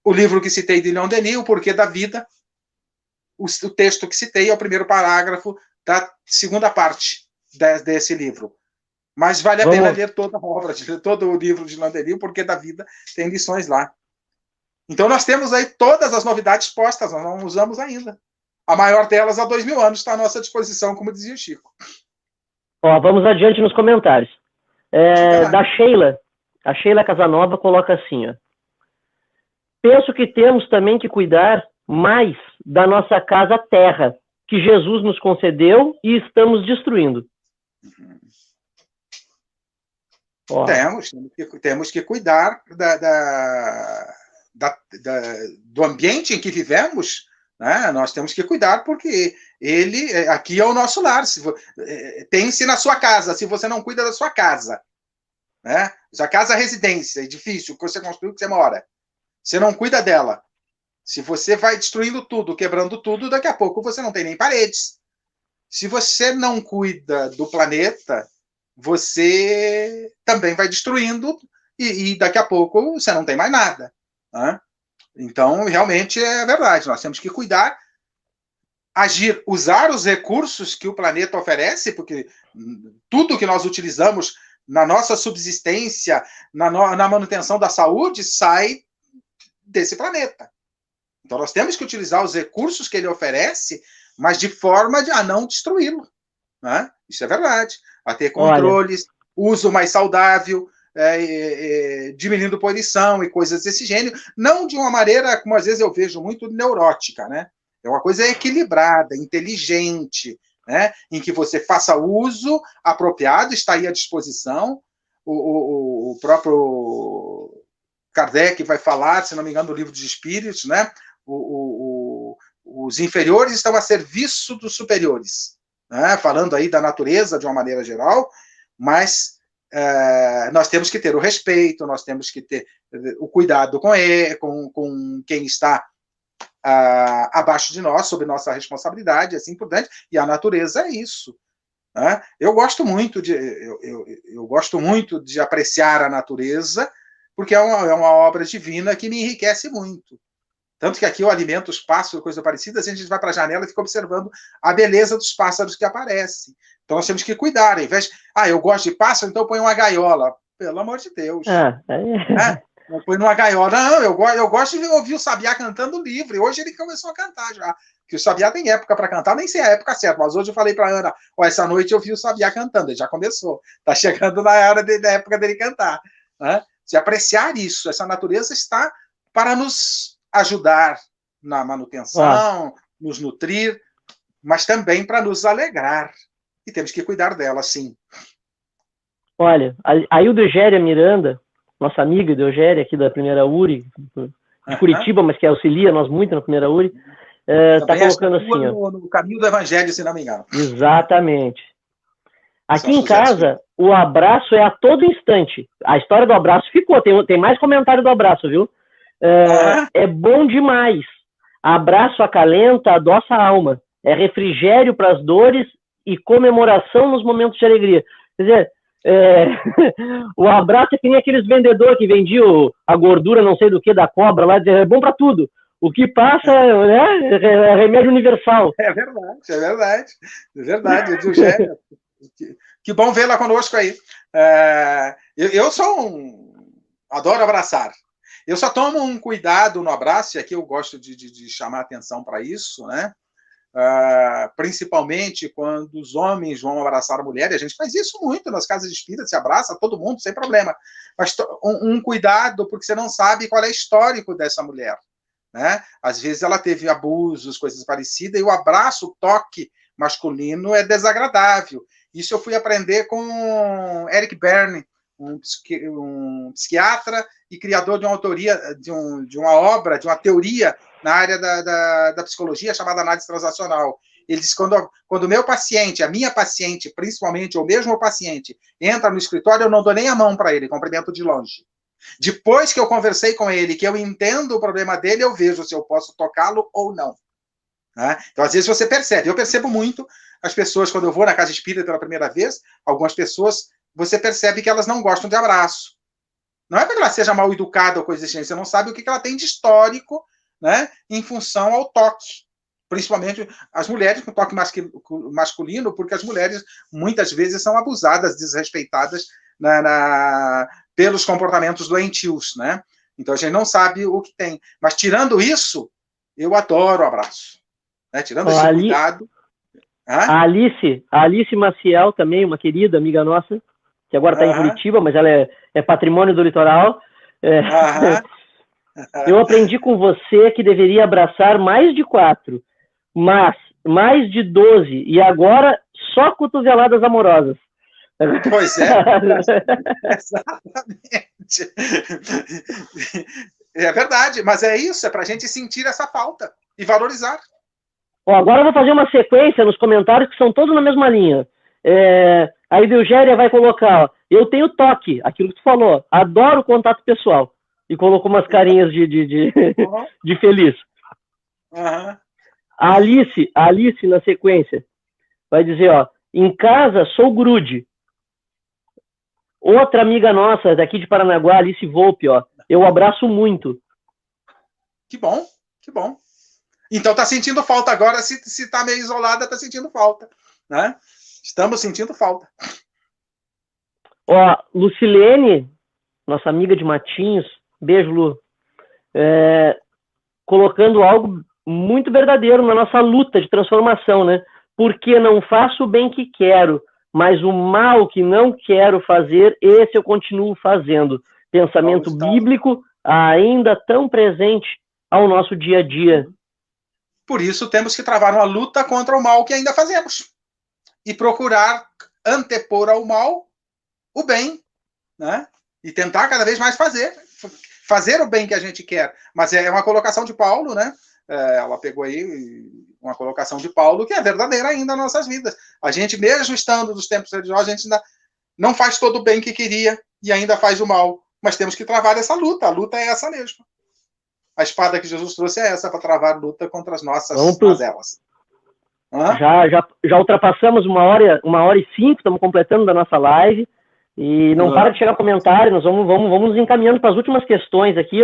O livro que citei de Leon Denis, O Porquê da Vida, o texto que citei é o primeiro parágrafo da segunda parte desse livro. Mas vale a pena ler toda a obra, todo o livro de Leon Denis, O Porquê da Vida, tem lições lá. Então, nós temos aí todas as novidades postas, nós não usamos ainda. A maior delas, há 2000 anos, está à nossa disposição, como dizia o Chico. Vamos adiante nos comentários. Da Sheila, a Sheila Casanova coloca assim, penso que temos também que cuidar mais da nossa casa terra, que Jesus nos concedeu e estamos destruindo. Temos que cuidar do ambiente em que vivemos, né? Nós temos que cuidar porque ele aqui é o nosso lar. Pense na sua casa, se você não cuida da sua casa, né? A casa é residência, edifício que você construiu, que você mora. Você não cuida dela. Se você vai destruindo tudo, quebrando tudo, daqui a pouco você não tem nem paredes. Se você não cuida do planeta, você também vai destruindo e daqui a pouco você não tem mais nada. Né? Então, realmente é verdade. Nós temos que cuidar, agir, usar os recursos que o planeta oferece, porque tudo que nós utilizamos na nossa subsistência, na manutenção da saúde, sai desse planeta. Então, nós temos que utilizar os recursos que ele oferece, mas de forma a não destruí-lo. Né? Isso é verdade. A ter controles, uso mais saudável, diminuindo poluição e coisas desse gênero, não de uma maneira, como às vezes eu vejo, muito neurótica, né? É uma coisa equilibrada, inteligente, né? Em que você faça uso apropriado, está aí à disposição. O próprio Kardec vai falar, se não me engano, no Livro dos Espíritos, né? Os inferiores estão a serviço dos superiores, né? Falando aí da natureza de uma maneira geral, mas nós temos que ter o respeito, nós temos que ter o cuidado com quem está abaixo de nós, sob nossa responsabilidade, assim por diante, e a natureza é isso. Né? Eu gosto muito de apreciar a natureza, porque é uma obra divina que me enriquece muito. Tanto que aqui eu alimento os pássaros, coisa parecida, assim, a gente vai para a janela e fica observando a beleza dos pássaros que aparecem. Então nós temos que cuidar, ao invés de, eu gosto de pássaro, então eu ponho uma gaiola. Pelo amor de Deus. Não foi numa gaiola. Não, eu gosto de ouvir o Sabiá cantando livre. Hoje ele começou a cantar já. Que o Sabiá tem época para cantar, nem sei a época certa, mas hoje eu falei para Ana, essa noite eu vi o Sabiá cantando, ele já começou. Está chegando na hora da época dele cantar. Né? Se apreciar isso, essa natureza está para nos ajudar na manutenção, nos nutrir, mas também para nos alegrar. E temos que cuidar dela, sim. Olha, a Eudegéria Miranda, nossa amiga Eudegéria aqui da primeira URI, de Curitiba, mas que auxilia nós muito na primeira URI, está colocando assim... No caminho do Evangelho, se não me engano. Exatamente. Aqui em casa, o abraço é a todo instante. A história do abraço ficou, tem mais comentário do abraço, viu? É bom demais. Abraço acalenta, adoça a alma. É refrigério para as dores e comemoração nos momentos de alegria. Quer dizer, o abraço é que nem aqueles vendedores que vendiam a gordura não sei do que da cobra lá, é bom para tudo. O que passa, né, é remédio universal. É verdade, é verdade. É verdade, Eugênia. Que bom vê-la conosco aí. Eu adoro abraçar. Eu só tomo um cuidado no abraço, e aqui eu gosto de chamar atenção para isso, né? Principalmente quando os homens vão abraçar a mulher, e a gente faz isso muito nas casas espíritas, se abraça todo mundo, sem problema. Mas um cuidado, porque você não sabe qual é o histórico dessa mulher. Né? Às vezes ela teve abusos, coisas parecidas, e o abraço, o toque masculino é desagradável. Isso eu fui aprender com Eric Berne, um psiquiatra e criador de uma autoria, de uma obra, de uma teoria na área da psicologia chamada análise transacional. Ele diz que quando o meu paciente, a minha paciente, principalmente, ou mesmo o paciente, entra no escritório, eu não dou nem a mão para ele, cumprimento de longe. Depois que eu conversei com ele, que eu entendo o problema dele, eu vejo se eu posso tocá-lo ou não. Né? Então, às vezes, você percebe. Eu percebo muito as pessoas, quando eu vou na casa espírita pela primeira vez, algumas pessoas, você percebe que elas não gostam de abraço. Não é porque ela seja mal educada ou coisa assim, você não sabe o que ela tem de histórico, né, em função ao toque. Principalmente as mulheres com toque masculino, porque as mulheres muitas vezes são abusadas, desrespeitadas pelos comportamentos doentios, né? Então a gente não sabe o que tem. Mas tirando isso, eu adoro o abraço. Né? Tirando esse cuidado. A Alice Maciel também, uma querida amiga nossa, que agora está em Curitiba, mas ela é patrimônio do litoral. Eu aprendi com você que deveria abraçar mais de 4, mas mais de 12, e agora só cotoveladas amorosas. Pois é. Exatamente. É verdade, mas é isso, é para a gente sentir essa falta e valorizar. Agora eu vou fazer uma sequência nos comentários que são todos na mesma linha. A Eugéria vai colocar, eu tenho toque, aquilo que tu falou, adoro contato pessoal. E colocou umas carinhas de feliz. A Alice, na sequência, vai dizer, em casa sou grude. Outra amiga nossa, daqui de Paranaguá, Alice Volpe, eu abraço muito. Que bom, que bom. Então tá sentindo falta agora, se tá meio isolada, tá sentindo falta, né? Estamos sentindo falta. Lucilene, nossa amiga de Matinhos, beijo, Lu, colocando algo muito verdadeiro na nossa luta de transformação, né? Porque não faço o bem que quero, mas o mal que não quero fazer, esse eu continuo fazendo. Pensamento bíblico ainda tão presente ao nosso dia a dia. Por isso temos que travar uma luta contra o mal que ainda fazemos. E procurar antepor ao mal o bem, né? E tentar cada vez mais fazer o bem que a gente quer. Mas é uma colocação de Paulo, né? Ela pegou aí uma colocação de Paulo que é verdadeira ainda nas nossas vidas. A gente, mesmo estando nos tempos religiosos, a gente ainda não faz todo o bem que queria e ainda faz o mal. Mas temos que travar essa luta. A luta é essa mesmo. A espada que Jesus trouxe é essa, para travar a luta contra as nossas mazelas. Já ultrapassamos 1h05, estamos completando da nossa live. E não para de chegar comentário, nós vamos nos encaminhando para as últimas questões aqui.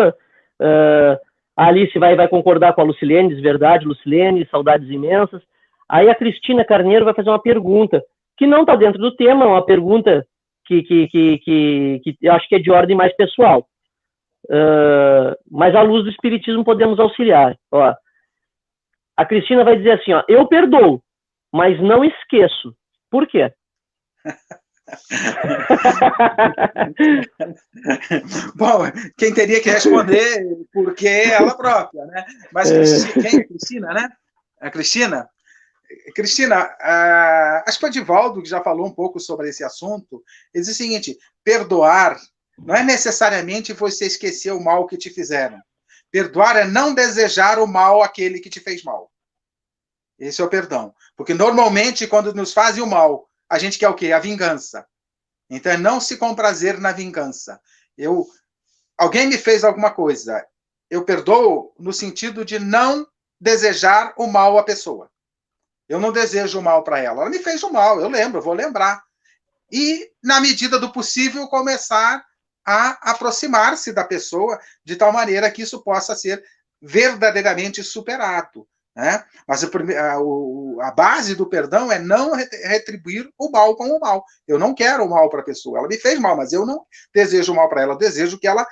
A Alice vai concordar com a Lucilene, diz verdade, Lucilene, saudades imensas. Aí a Cristina Carneiro vai fazer uma pergunta, que não está dentro do tema, uma pergunta que eu acho que é de ordem mais pessoal. mas à luz do Espiritismo podemos auxiliar. Ó, a Cristina vai dizer assim, ó, eu perdoo, mas não esqueço. Por quê? Bom, quem teria que responder, porque ela própria, né? Mas quem é a Cristina, né? A Cristina? Cristina, acho que o Edivaldo, que já falou um pouco sobre esse assunto, diz o seguinte, perdoar não é necessariamente você esquecer o mal que te fizeram. Perdoar é não desejar o mal àquele que te fez mal. Esse é o perdão. Porque normalmente, quando nos fazem o mal, a gente quer o quê? A vingança. Então, é não se comprazer na vingança. Alguém me fez alguma coisa, eu perdoo no sentido de não desejar o mal à pessoa. Eu não desejo o mal para ela. Ela me fez o mal, eu lembro, eu vou lembrar. E, na medida do possível, começar a aproximar-se da pessoa de tal maneira que isso possa ser verdadeiramente superado. Né? Mas a base do perdão é não retribuir o mal com o mal. Eu não quero o mal para a pessoa. Ela me fez mal, mas eu não desejo o mal para ela. Eu desejo que ela,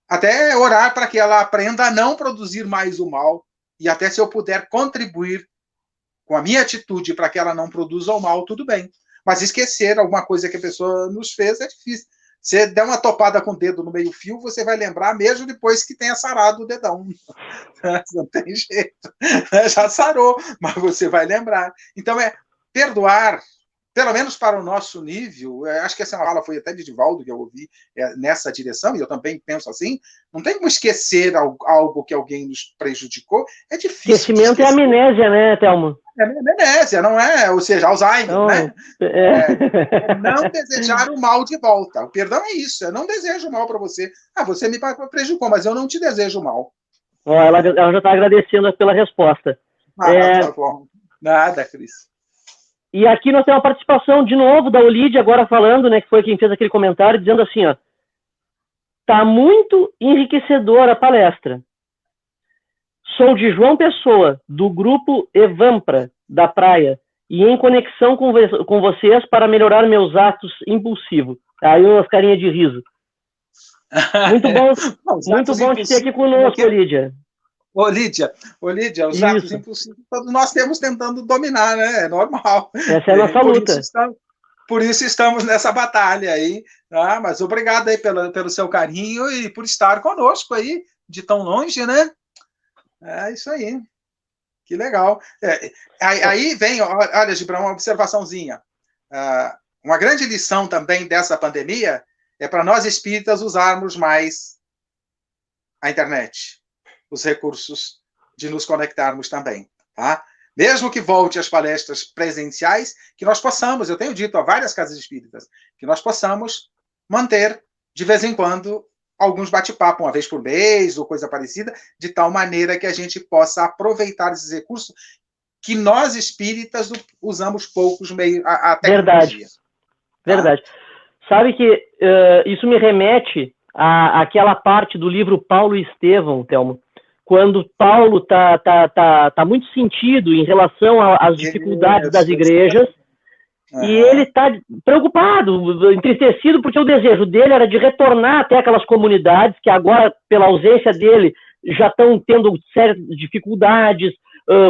até orar para que ela aprenda a não produzir mais o mal, e até se eu puder contribuir com a minha atitude para que ela não produza o mal, tudo bem. Mas esquecer alguma coisa que a pessoa nos fez é difícil. Você der uma topada com o dedo no meio-fio, você vai lembrar mesmo depois que tenha sarado o dedão. Não tem jeito. Já sarou, mas você vai lembrar. Então, perdoar, pelo menos para o nosso nível, acho que essa fala foi até de Edivaldo, que eu ouvi nessa direção, e eu também penso assim, não tem como esquecer algo que alguém nos prejudicou, é difícil. Esquecimento é amnésia, né, Thelma? É amnésia, não é? Ou seja, Alzheimer, então, né? Não desejar o mal de volta. O perdão é isso, eu não desejo o mal para você. Você me prejudicou, mas eu não te desejo o mal. Ela já está agradecendo pela resposta. Tá bom. Nada, Cris. E aqui nós temos uma participação, de novo, da Olídia, agora falando, né, que foi quem fez aquele comentário, dizendo assim, ó, tá muito enriquecedora a palestra. Sou de João Pessoa, do grupo Evampra, da Praia, e em conexão com vocês para melhorar meus atos impulsivos. Aí umas carinhas de riso. Muito bom, muito bom te ter aqui conosco, Olídia. Lídia, os atos impulsivos todos nós temos tentando dominar, né? É normal. Essa é a nossa luta. Por isso estamos nessa batalha aí. Tá? Mas obrigado aí pelo seu carinho e por estar conosco aí, de tão longe, né? É isso aí. Que legal. Aí vem, olha, Gibran, uma observaçãozinha. Uma grande lição também dessa pandemia é para nós espíritas usarmos mais a internet, os recursos de nos conectarmos também, tá? Mesmo que volte às palestras presenciais, que nós possamos, eu tenho dito a várias casas espíritas, que nós possamos manter, de vez em quando, alguns bate-papo, uma vez por mês, ou coisa parecida, de tal maneira que a gente possa aproveitar esses recursos que nós espíritas usamos poucos meio a tecnologia. Verdade. Sabe que isso me remete àquela parte do livro Paulo e Estevão, Thelma, quando Paulo tá muito sentido em relação às dificuldades das igrejas, e ele está preocupado, entristecido, porque o desejo dele era de retornar até aquelas comunidades que agora, pela ausência dele, já estão tendo sérias dificuldades,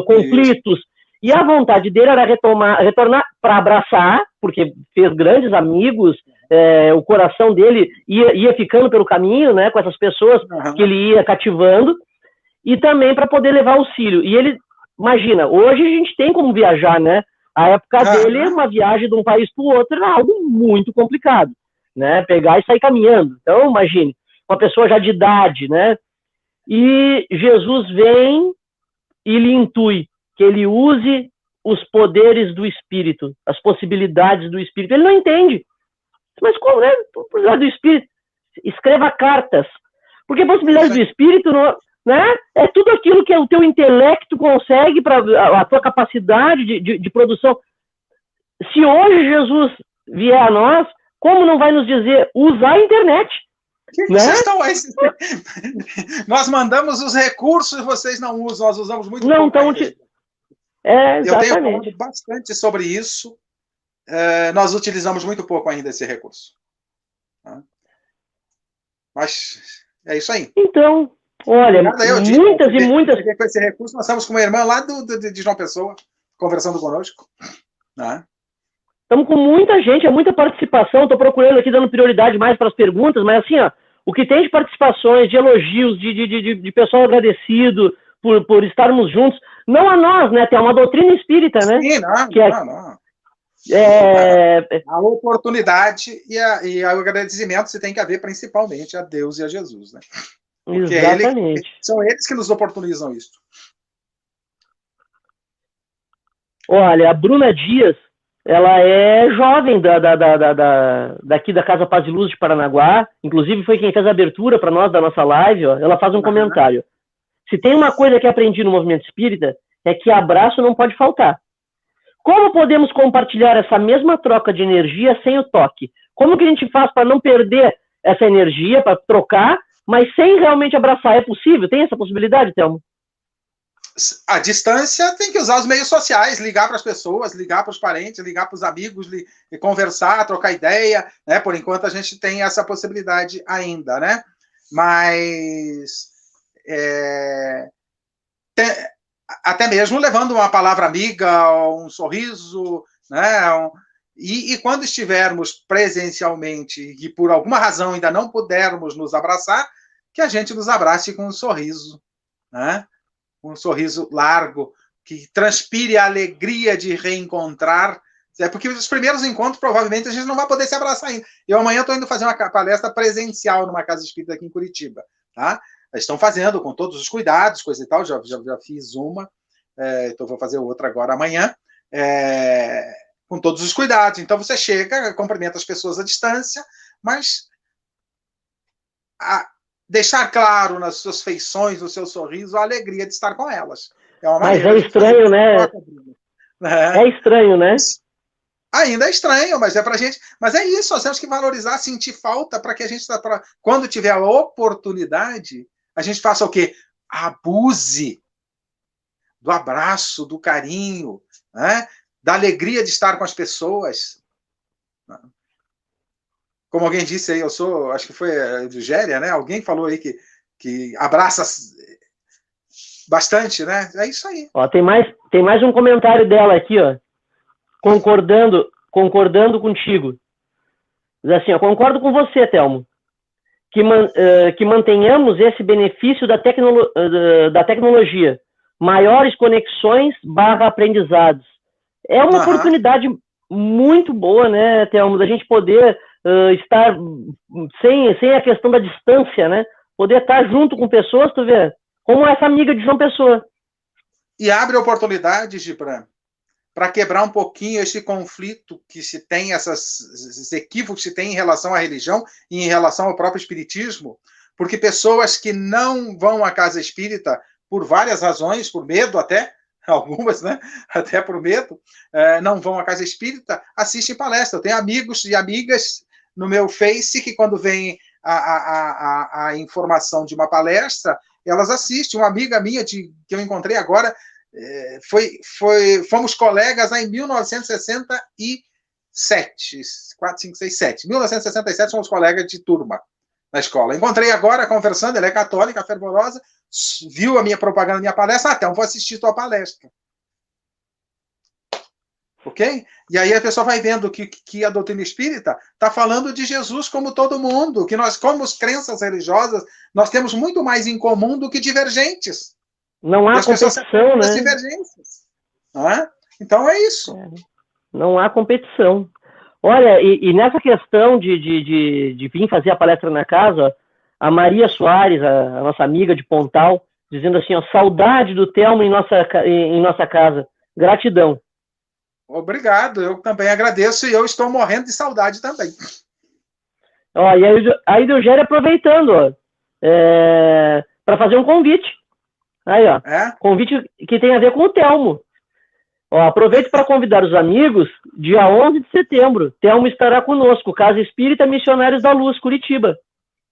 conflitos. E a vontade dele era retornar para abraçar, porque fez grandes amigos, o coração dele ia ficando pelo caminho, né, com essas pessoas que ele ia cativando, e também para poder levar auxílio. E ele, imagina, hoje a gente tem como viajar, né? A época dele, uma viagem de um país para o outro era algo muito complicado, né? Pegar e sair caminhando. Então, imagine, uma pessoa já de idade, né? E Jesus vem e lhe intui que ele use os poderes do Espírito, as possibilidades do Espírito. Ele não entende. Mas como, né? Possibilidade do Espírito. Escreva cartas. Porque possibilidades do Espírito, né? É tudo aquilo que o teu intelecto consegue, a tua capacidade de produção. Se hoje Jesus vier a nós, como não vai nos dizer usar a internet? Né? Vocês estão aí. Nós mandamos os recursos e vocês não usam, nós usamos muito pouco. Eu tenho falado bastante sobre isso. Nós utilizamos muito pouco ainda esse recurso. Mas É isso aí. Então, olha, muitas e muitas... Com esse recurso, nós estamos com uma irmã lá de João Pessoa, conversando conosco. Né? Estamos com muita gente, muita participação. Estou procurando aqui, dando prioridade mais para as perguntas, mas assim, ó, o que tem de participações, de elogios, de pessoal agradecido por estarmos juntos, não a nós, né? Tem uma doutrina espírita, né? Sim, não. A oportunidade e o agradecimento se tem que haver principalmente a Deus e a Jesus, né? Porque exatamente. São eles que nos oportunizam isso. Olha, a Bruna Dias, ela é jovem daqui da Casa Paz e Luz de Paranaguá, inclusive foi quem fez a abertura para nós da nossa live, ó. Ela faz um comentário. Se tem uma coisa que aprendi no movimento espírita, é que abraço não pode faltar. Como podemos compartilhar essa mesma troca de energia sem o toque? Como que a gente faz para não perder essa energia, para trocar, mas sem realmente abraçar? É possível? Tem essa possibilidade, Thelmo? A distância tem que usar os meios sociais, ligar para as pessoas, ligar para os parentes, ligar para os amigos, conversar, trocar ideia, né? Por enquanto a gente tem essa possibilidade ainda, né? Mas até mesmo levando uma palavra amiga, um sorriso, né? E quando estivermos presencialmente e por alguma razão ainda não pudermos nos abraçar, que a gente nos abrace com um sorriso, né? Um sorriso largo, que transpire a alegria de reencontrar, porque os primeiros encontros provavelmente a gente não vai poder se abraçar ainda. Eu amanhã estou indo fazer uma palestra presencial numa casa espírita aqui em Curitiba, tá? Estão fazendo com todos os cuidados, coisa e tal, já fiz uma, então vou fazer outra agora amanhã, com todos os cuidados. Então você chega, cumprimenta as pessoas à distância, mas deixar claro nas suas feições, no seu sorriso, a alegria de estar com elas. Mas é estranho, né? É estranho, né? Ainda é estranho, mas é pra gente. Mas é isso, nós temos que valorizar, sentir falta para que a gente, quando tiver a oportunidade, a gente faça o quê? Abuse do abraço, do carinho, né? Da alegria de estar com as pessoas. Como alguém disse aí, acho que foi do Géria, né? Alguém falou aí que abraça bastante, né? É isso aí. Ó, tem mais um comentário dela aqui, ó. Concordando contigo. Diz assim, ó, concordo com você, Thelmo, que mantenhamos esse benefício da tecnologia, maiores conexões / aprendizados. É uma oportunidade muito boa, né, Thelmo, da gente poder estar sem a questão da distância, né? Poder estar junto com pessoas, tu vê, como essa amiga de João Pessoa. E abre oportunidades, Gibran, para quebrar um pouquinho esse conflito que se tem, esses equívocos que se tem em relação à religião e em relação ao próprio espiritismo, porque pessoas que não vão à casa espírita por várias razões, por medo até, algumas, né? Até por medo, não vão à casa espírita, assistem palestra. Eu tenho amigos e amigas no meu Face que quando vem a informação de uma palestra, elas assistem. Uma amiga minha que eu encontrei agora, fomos colegas lá em 1967, 4, 5, 6, 7. 1967 fomos colegas de turma na escola. Encontrei agora conversando, ela é católica, fervorosa, viu a minha propaganda, a minha palestra, então vou assistir tua palestra. Ok? E aí a pessoa vai vendo que a doutrina espírita está falando de Jesus como todo mundo, que nós, como crenças religiosas, nós temos muito mais em comum do que divergentes. Não há competição, né? Divergências, não é? Então é isso. Não há competição. Olha, e nessa questão de vir fazer a palestra na casa, a Maria Soares, a nossa amiga de Pontal, dizendo assim, ó, saudade do Thelmo em nossa casa. Gratidão. Obrigado, eu também agradeço e eu estou morrendo de saudade também. Ó, e aí do Gério aproveitando, ó, para fazer um convite. Aí, ó, convite que tem a ver com o Thelmo. Ó, aproveito para convidar os amigos, dia 11 de setembro, Thelmo estará conosco, Casa Espírita Missionários da Luz, Curitiba.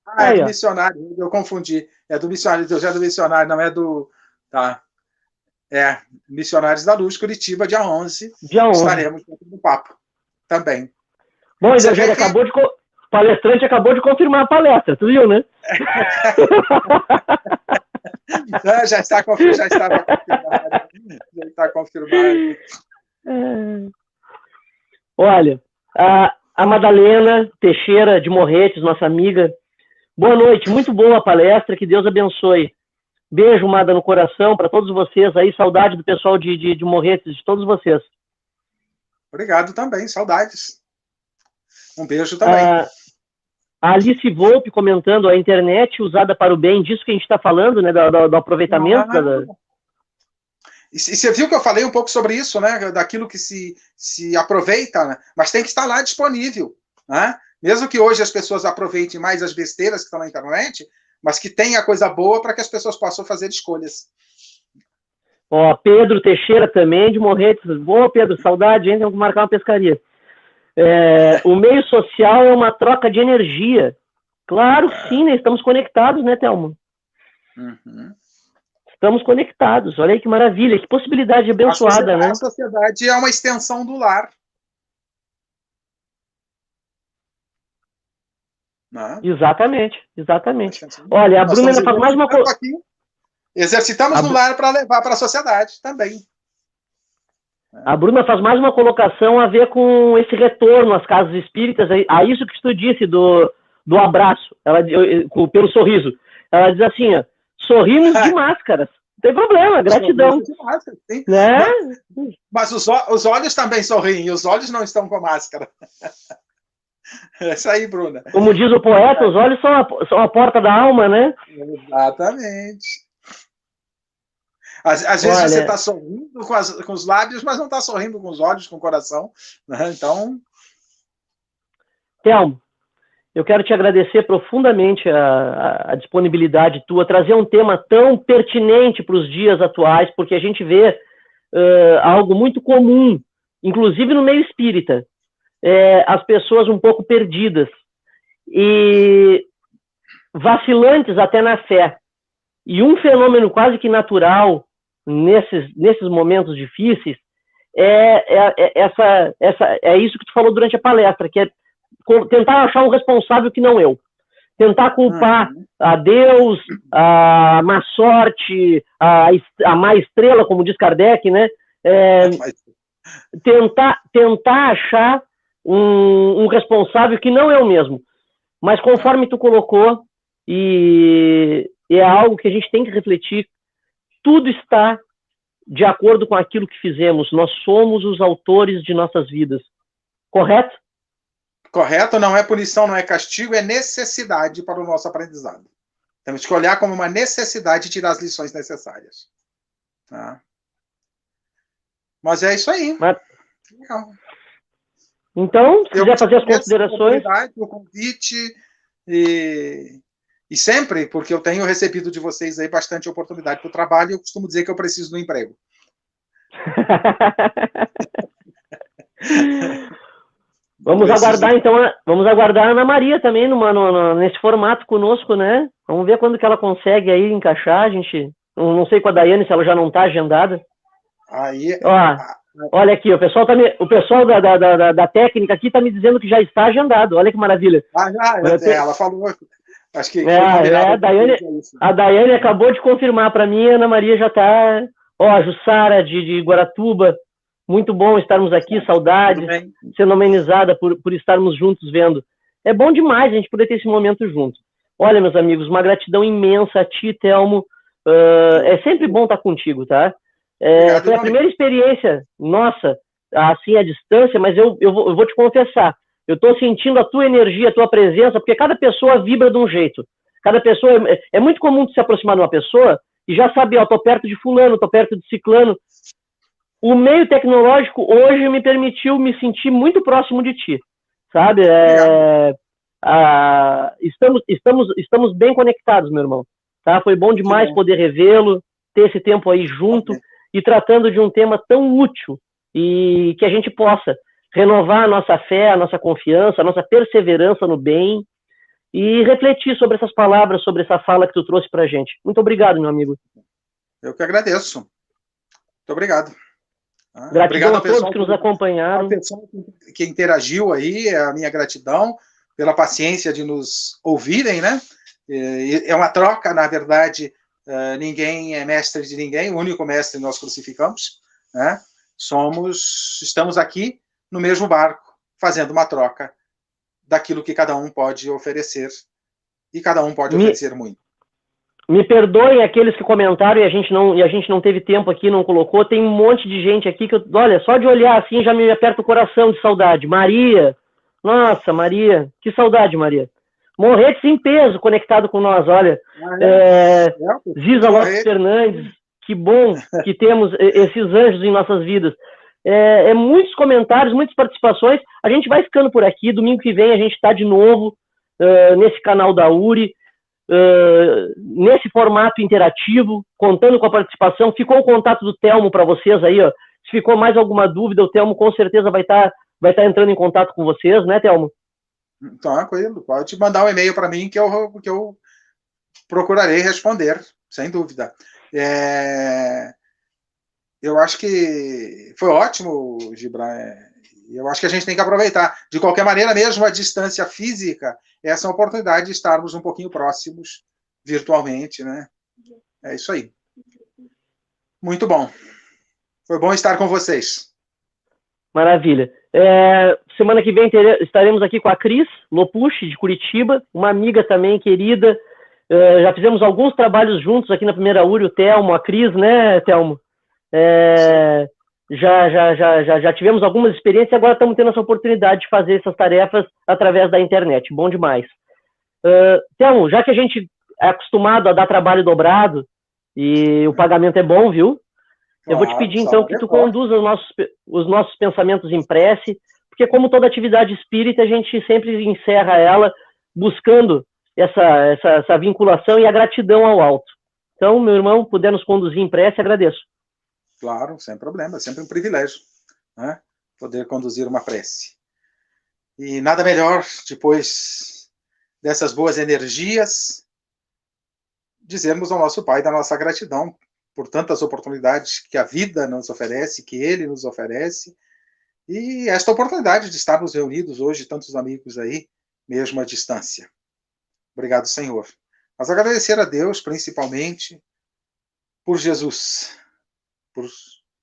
Aí, é do missionário, eu confundi. É do missionário, já é do missionário, não é do... Tá. Missionários da Luz, Curitiba, dia 11. Dia 11. Estaremos no papo também. Bom, Eugênio, palestrante acabou de confirmar a palestra, tu viu, né? Já está confirmado. Já está confirmado. Olha, a Madalena Teixeira de Morretes, nossa amiga. Boa noite, muito boa a palestra, que Deus abençoe. Beijo, Mada, no coração para todos vocês aí, saudade do pessoal de Morretes, de todos vocês. Obrigado também, saudades. Um beijo também. A Alice Volpe comentando a internet usada para o bem, disso que a gente está falando, né, do aproveitamento. E você viu que eu falei um pouco sobre isso, né, daquilo que se aproveita, né, mas tem que estar lá disponível, né? Mesmo que hoje as pessoas aproveitem mais as besteiras que estão na internet, mas que tenha coisa boa para que as pessoas possam fazer escolhas. Ó, Pedro Teixeira também, de Morretes. Boa, Pedro, saudade, hein? Temos que marcar uma pescaria. O meio social é uma troca de energia. Claro que sim, né? Estamos conectados, né, Thelma? Uhum. Estamos conectados. Olha aí que maravilha, que possibilidade abençoada, né? A sociedade é uma extensão do lar. Não. Exatamente. Olha, a Bruna ainda faz mais uma coisa. Exercitamos no lar para levar para a sociedade também. A Bruna faz mais uma colocação a ver com esse retorno às casas espíritas, a isso que tu disse do abraço, pelo sorriso. Ela diz assim, ó, sorrimos de máscaras. Não tem problema, gratidão. De máscara, sim. Né? Mas os olhos também sorriem, e os olhos não estão com máscara. É isso aí, Bruna. Como diz o poeta, os olhos são a porta da alma, né? Exatamente. Às vezes você está sorrindo com os lábios, mas não está sorrindo com os olhos, com o coração. Né? Então... Thelmo, eu quero te agradecer profundamente a disponibilidade tua, trazer um tema tão pertinente para os dias atuais, porque a gente vê algo muito comum, inclusive no meio espírita, as pessoas um pouco perdidas e vacilantes até na fé. E um fenômeno quase que natural nesses momentos difíceis é isso que tu falou durante a palestra, que é tentar achar um responsável que não eu. Tentar culpar a Deus, a má sorte, a má estrela, como diz Kardec, né? Tentar achar um responsável que não é o mesmo. Mas conforme tu colocou, e é algo que a gente tem que refletir, tudo está de acordo com aquilo que fizemos. Nós somos os autores de nossas vidas. Correto? Correto, não é punição, não é castigo, é necessidade para o nosso aprendizado. Temos que olhar como uma necessidade e tirar as lições necessárias. Tá? Mas é isso aí. Legal. Então, se quiser fazer as considerações... O convite e sempre, porque eu tenho recebido de vocês aí bastante oportunidade para o trabalho e eu costumo dizer que eu preciso do emprego. Vamos aguardar a Ana Maria também nesse formato conosco, né? Vamos ver quando que ela consegue aí encaixar, a gente... Não sei com a Daiane se ela já não está agendada. Aí... Olha aqui, o pessoal da técnica aqui está me dizendo que já está agendado. Olha que maravilha. Ela falou. Acho que a Daiane acabou de confirmar para mim, a Ana Maria já está. A Jussara de Guaratuba, muito bom estarmos aqui, saudades, sendo amenizada por estarmos juntos vendo. É bom demais a gente poder ter esse momento junto. Olha, meus amigos, uma gratidão imensa a ti, Thelmo. É sempre bom estar contigo, tá? Foi a primeira experiência nossa, assim, à distância, mas eu vou te confessar, eu estou sentindo a tua energia, a tua presença, porque cada pessoa vibra de um jeito. Cada pessoa, é muito comum se aproximar de uma pessoa e já saber, eu estou perto de fulano, estou perto de ciclano. O meio tecnológico hoje me permitiu me sentir muito próximo de ti, sabe? Estamos bem conectados, meu irmão. Tá? Foi bom demais poder revê-lo, ter esse tempo aí junto, e tratando de um tema tão útil, e que a gente possa renovar a nossa fé, a nossa confiança, a nossa perseverança no bem, e refletir sobre essas palavras, sobre essa fala que tu trouxe pra gente. Muito obrigado, meu amigo. Eu que agradeço. Muito obrigado. Gratidão a todos que nos acompanharam. A pessoa que interagiu aí, a minha gratidão. pela paciência de nos ouvirem, né? É uma troca, na verdade, ninguém é mestre de ninguém, o único mestre nós crucificamos, né? Estamos aqui no mesmo barco, fazendo uma troca daquilo que cada um pode oferecer, e cada um pode oferecer muito. Me perdoem aqueles que comentaram e a gente não teve tempo aqui, não colocou. Tem um monte de gente aqui que, olha, só de olhar assim já me aperta o coração de saudade. Maria, nossa, Maria, que saudade, Maria. Morretes em peso conectado com nós, olha. Ziza Lopes Fernandes, que bom que temos esses anjos em nossas vidas. Muitos comentários, muitas participações. A gente vai ficando por aqui. Domingo que vem a gente está de novo nesse canal da URI. Nesse formato interativo, contando com a participação. Ficou o contato do Telmo para vocês aí, ó. Se ficou mais alguma dúvida, o Telmo com certeza vai estar entrando em contato com vocês, né, Telmo? Tranquilo, pode mandar um e-mail para mim que eu procurarei responder, sem dúvida. Eu acho que foi ótimo, Gibran. Eu acho que a gente tem que aproveitar. De qualquer maneira, mesmo a distância física, essa é uma oportunidade de estarmos um pouquinho próximos virtualmente, né? É isso aí. Muito bom. Foi bom estar com vocês. Maravilha. Semana que vem estaremos aqui com a Cris Lopucci, de Curitiba, uma amiga também querida. Já fizemos alguns trabalhos juntos aqui na Primeira URI, o Telmo, a Cris, né, Telmo? Já tivemos algumas experiências e agora estamos tendo essa oportunidade de fazer essas tarefas através da internet. Bom demais. Telmo, já que a gente é acostumado a dar trabalho dobrado e o pagamento é bom, viu? Eu vou te pedir, então, que tu conduza os nossos pensamentos em prece, porque como toda atividade espírita, a gente sempre encerra ela buscando essa vinculação e a gratidão ao alto. Então, meu irmão, puder nos conduzir em prece, agradeço. Claro, sem problema, é sempre um privilégio, né? Poder conduzir uma prece. E nada melhor, depois dessas boas energias, dizermos ao nosso Pai da nossa gratidão por tantas oportunidades que a vida nos oferece, que Ele nos oferece, e esta oportunidade de estarmos reunidos hoje, tantos amigos aí, mesmo à distância. Obrigado, Senhor. Mas agradecer a Deus, principalmente, por Jesus. Por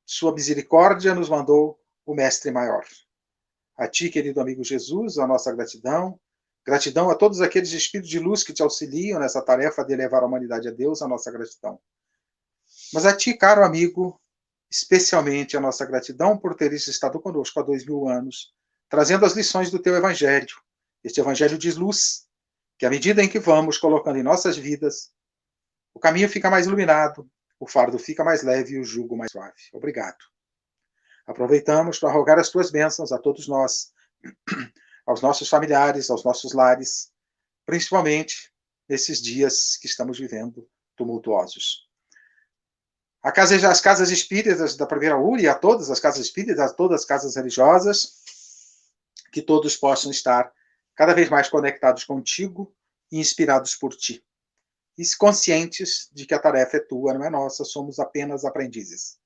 sua misericórdia, nos mandou o Mestre Maior. A ti, querido amigo Jesus, a nossa gratidão. Gratidão a todos aqueles espíritos de luz que te auxiliam nessa tarefa de levar a humanidade a Deus, a nossa gratidão. Mas a ti, caro amigo, especialmente a nossa gratidão por teres estado conosco há 2000 anos, trazendo as lições do teu Evangelho, este Evangelho de luz, que à medida em que vamos colocando em nossas vidas, o caminho fica mais iluminado, o fardo fica mais leve e o jugo mais suave. Obrigado. Aproveitamos para rogar as tuas bênçãos a todos nós, aos nossos familiares, aos nossos lares, principalmente nesses dias que estamos vivendo tumultuosos. As casas espíritas da Primeira URI, a todas as casas espíritas, a todas as casas religiosas, que todos possam estar cada vez mais conectados contigo e inspirados por ti. E conscientes de que a tarefa é tua, não é nossa, somos apenas aprendizes.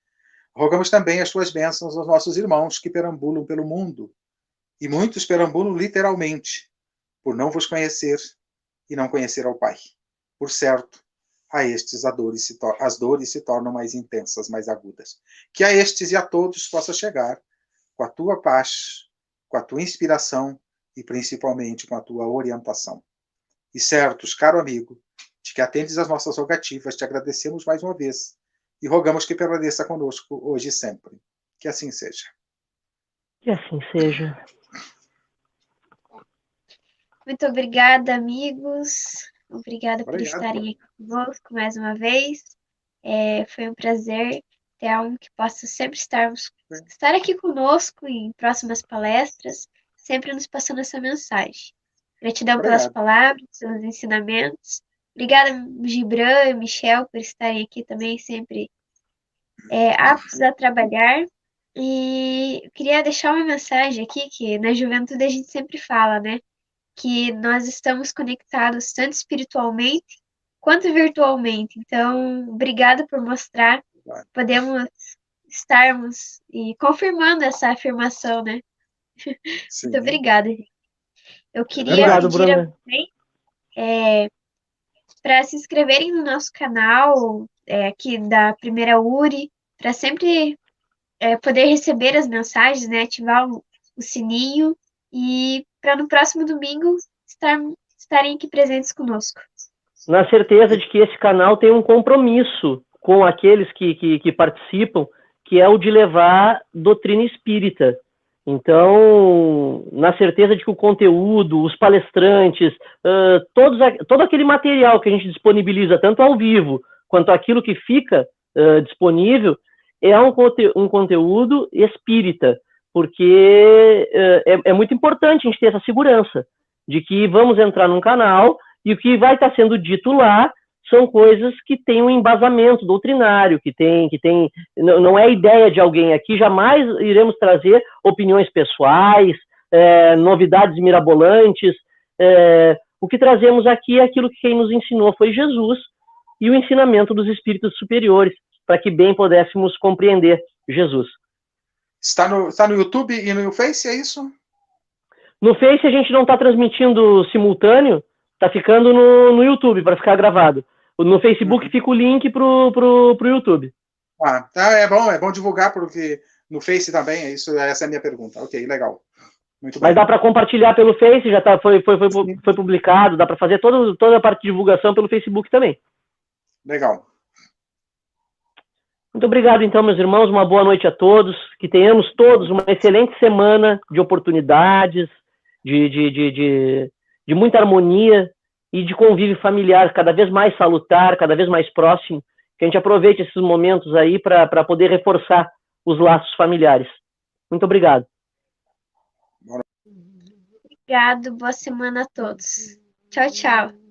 Rogamos também as tuas bênçãos aos nossos irmãos que perambulam pelo mundo, e muitos perambulam literalmente, por não vos conhecer e não conhecer ao Pai. Por certo, a estes as dores se tornam mais intensas, mais agudas. Que a estes e a todos possa chegar com a tua paz, com a tua inspiração e principalmente com a tua orientação. E certos, caro amigo, de que atendes às nossas rogativas, te agradecemos mais uma vez e rogamos que permaneça conosco hoje e sempre. Que assim seja. Que assim seja. Muito obrigada, amigos. Obrigada por estarem aqui conosco mais uma vez. Foi um prazer ter algo que possa sempre estar aqui conosco em próximas palestras, sempre nos passando essa mensagem. Gratidão pelas palavras, pelos ensinamentos. Obrigada, Gibran e Michel, por estarem aqui também sempre aptos a trabalhar. E eu queria deixar uma mensagem aqui, que na juventude a gente sempre fala, né? Que nós estamos conectados tanto espiritualmente quanto virtualmente. Então, obrigada por mostrar. Podemos estarmos e confirmando essa afirmação, né? Sim. Muito obrigada, gente. Eu queria Obrigado, pedir a Bruna. vocês para se inscreverem no nosso canal aqui da Primeira URI, para sempre poder receber as mensagens, né? Ativar o sininho e para no próximo domingo estarem aqui presentes conosco. Na certeza de que esse canal tem um compromisso com aqueles que participam, que é o de levar doutrina espírita. Então, na certeza de que o conteúdo, os palestrantes, todo aquele material que a gente disponibiliza, tanto ao vivo quanto aquilo que fica disponível, é um conteúdo espírita, porque é muito importante a gente ter essa segurança de que vamos entrar num canal e o que vai estar sendo dito lá são coisas que têm um embasamento doutrinário, não é ideia de alguém aqui, jamais iremos trazer opiniões pessoais, novidades mirabolantes. O que trazemos aqui é aquilo que quem nos ensinou foi Jesus e o ensinamento dos espíritos superiores, para que bem pudéssemos compreender Jesus. Está no YouTube e no Face, é isso? No Face a gente não está transmitindo simultâneo, está ficando no YouTube para ficar gravado. No Facebook fica o link pro YouTube. É bom divulgar, porque no Face também, essa é a minha pergunta. Ok, legal. Muito bem. Mas dá para compartilhar pelo Face, já foi publicado, dá para fazer toda a parte de divulgação pelo Facebook também. Legal. Muito obrigado, então, meus irmãos, uma boa noite a todos, que tenhamos todos uma excelente semana de oportunidades, de muita harmonia e de convívio familiar cada vez mais salutar, cada vez mais próximo, que a gente aproveite esses momentos aí para poder reforçar os laços familiares. Muito obrigado. Obrigado, boa semana a todos. Tchau, tchau.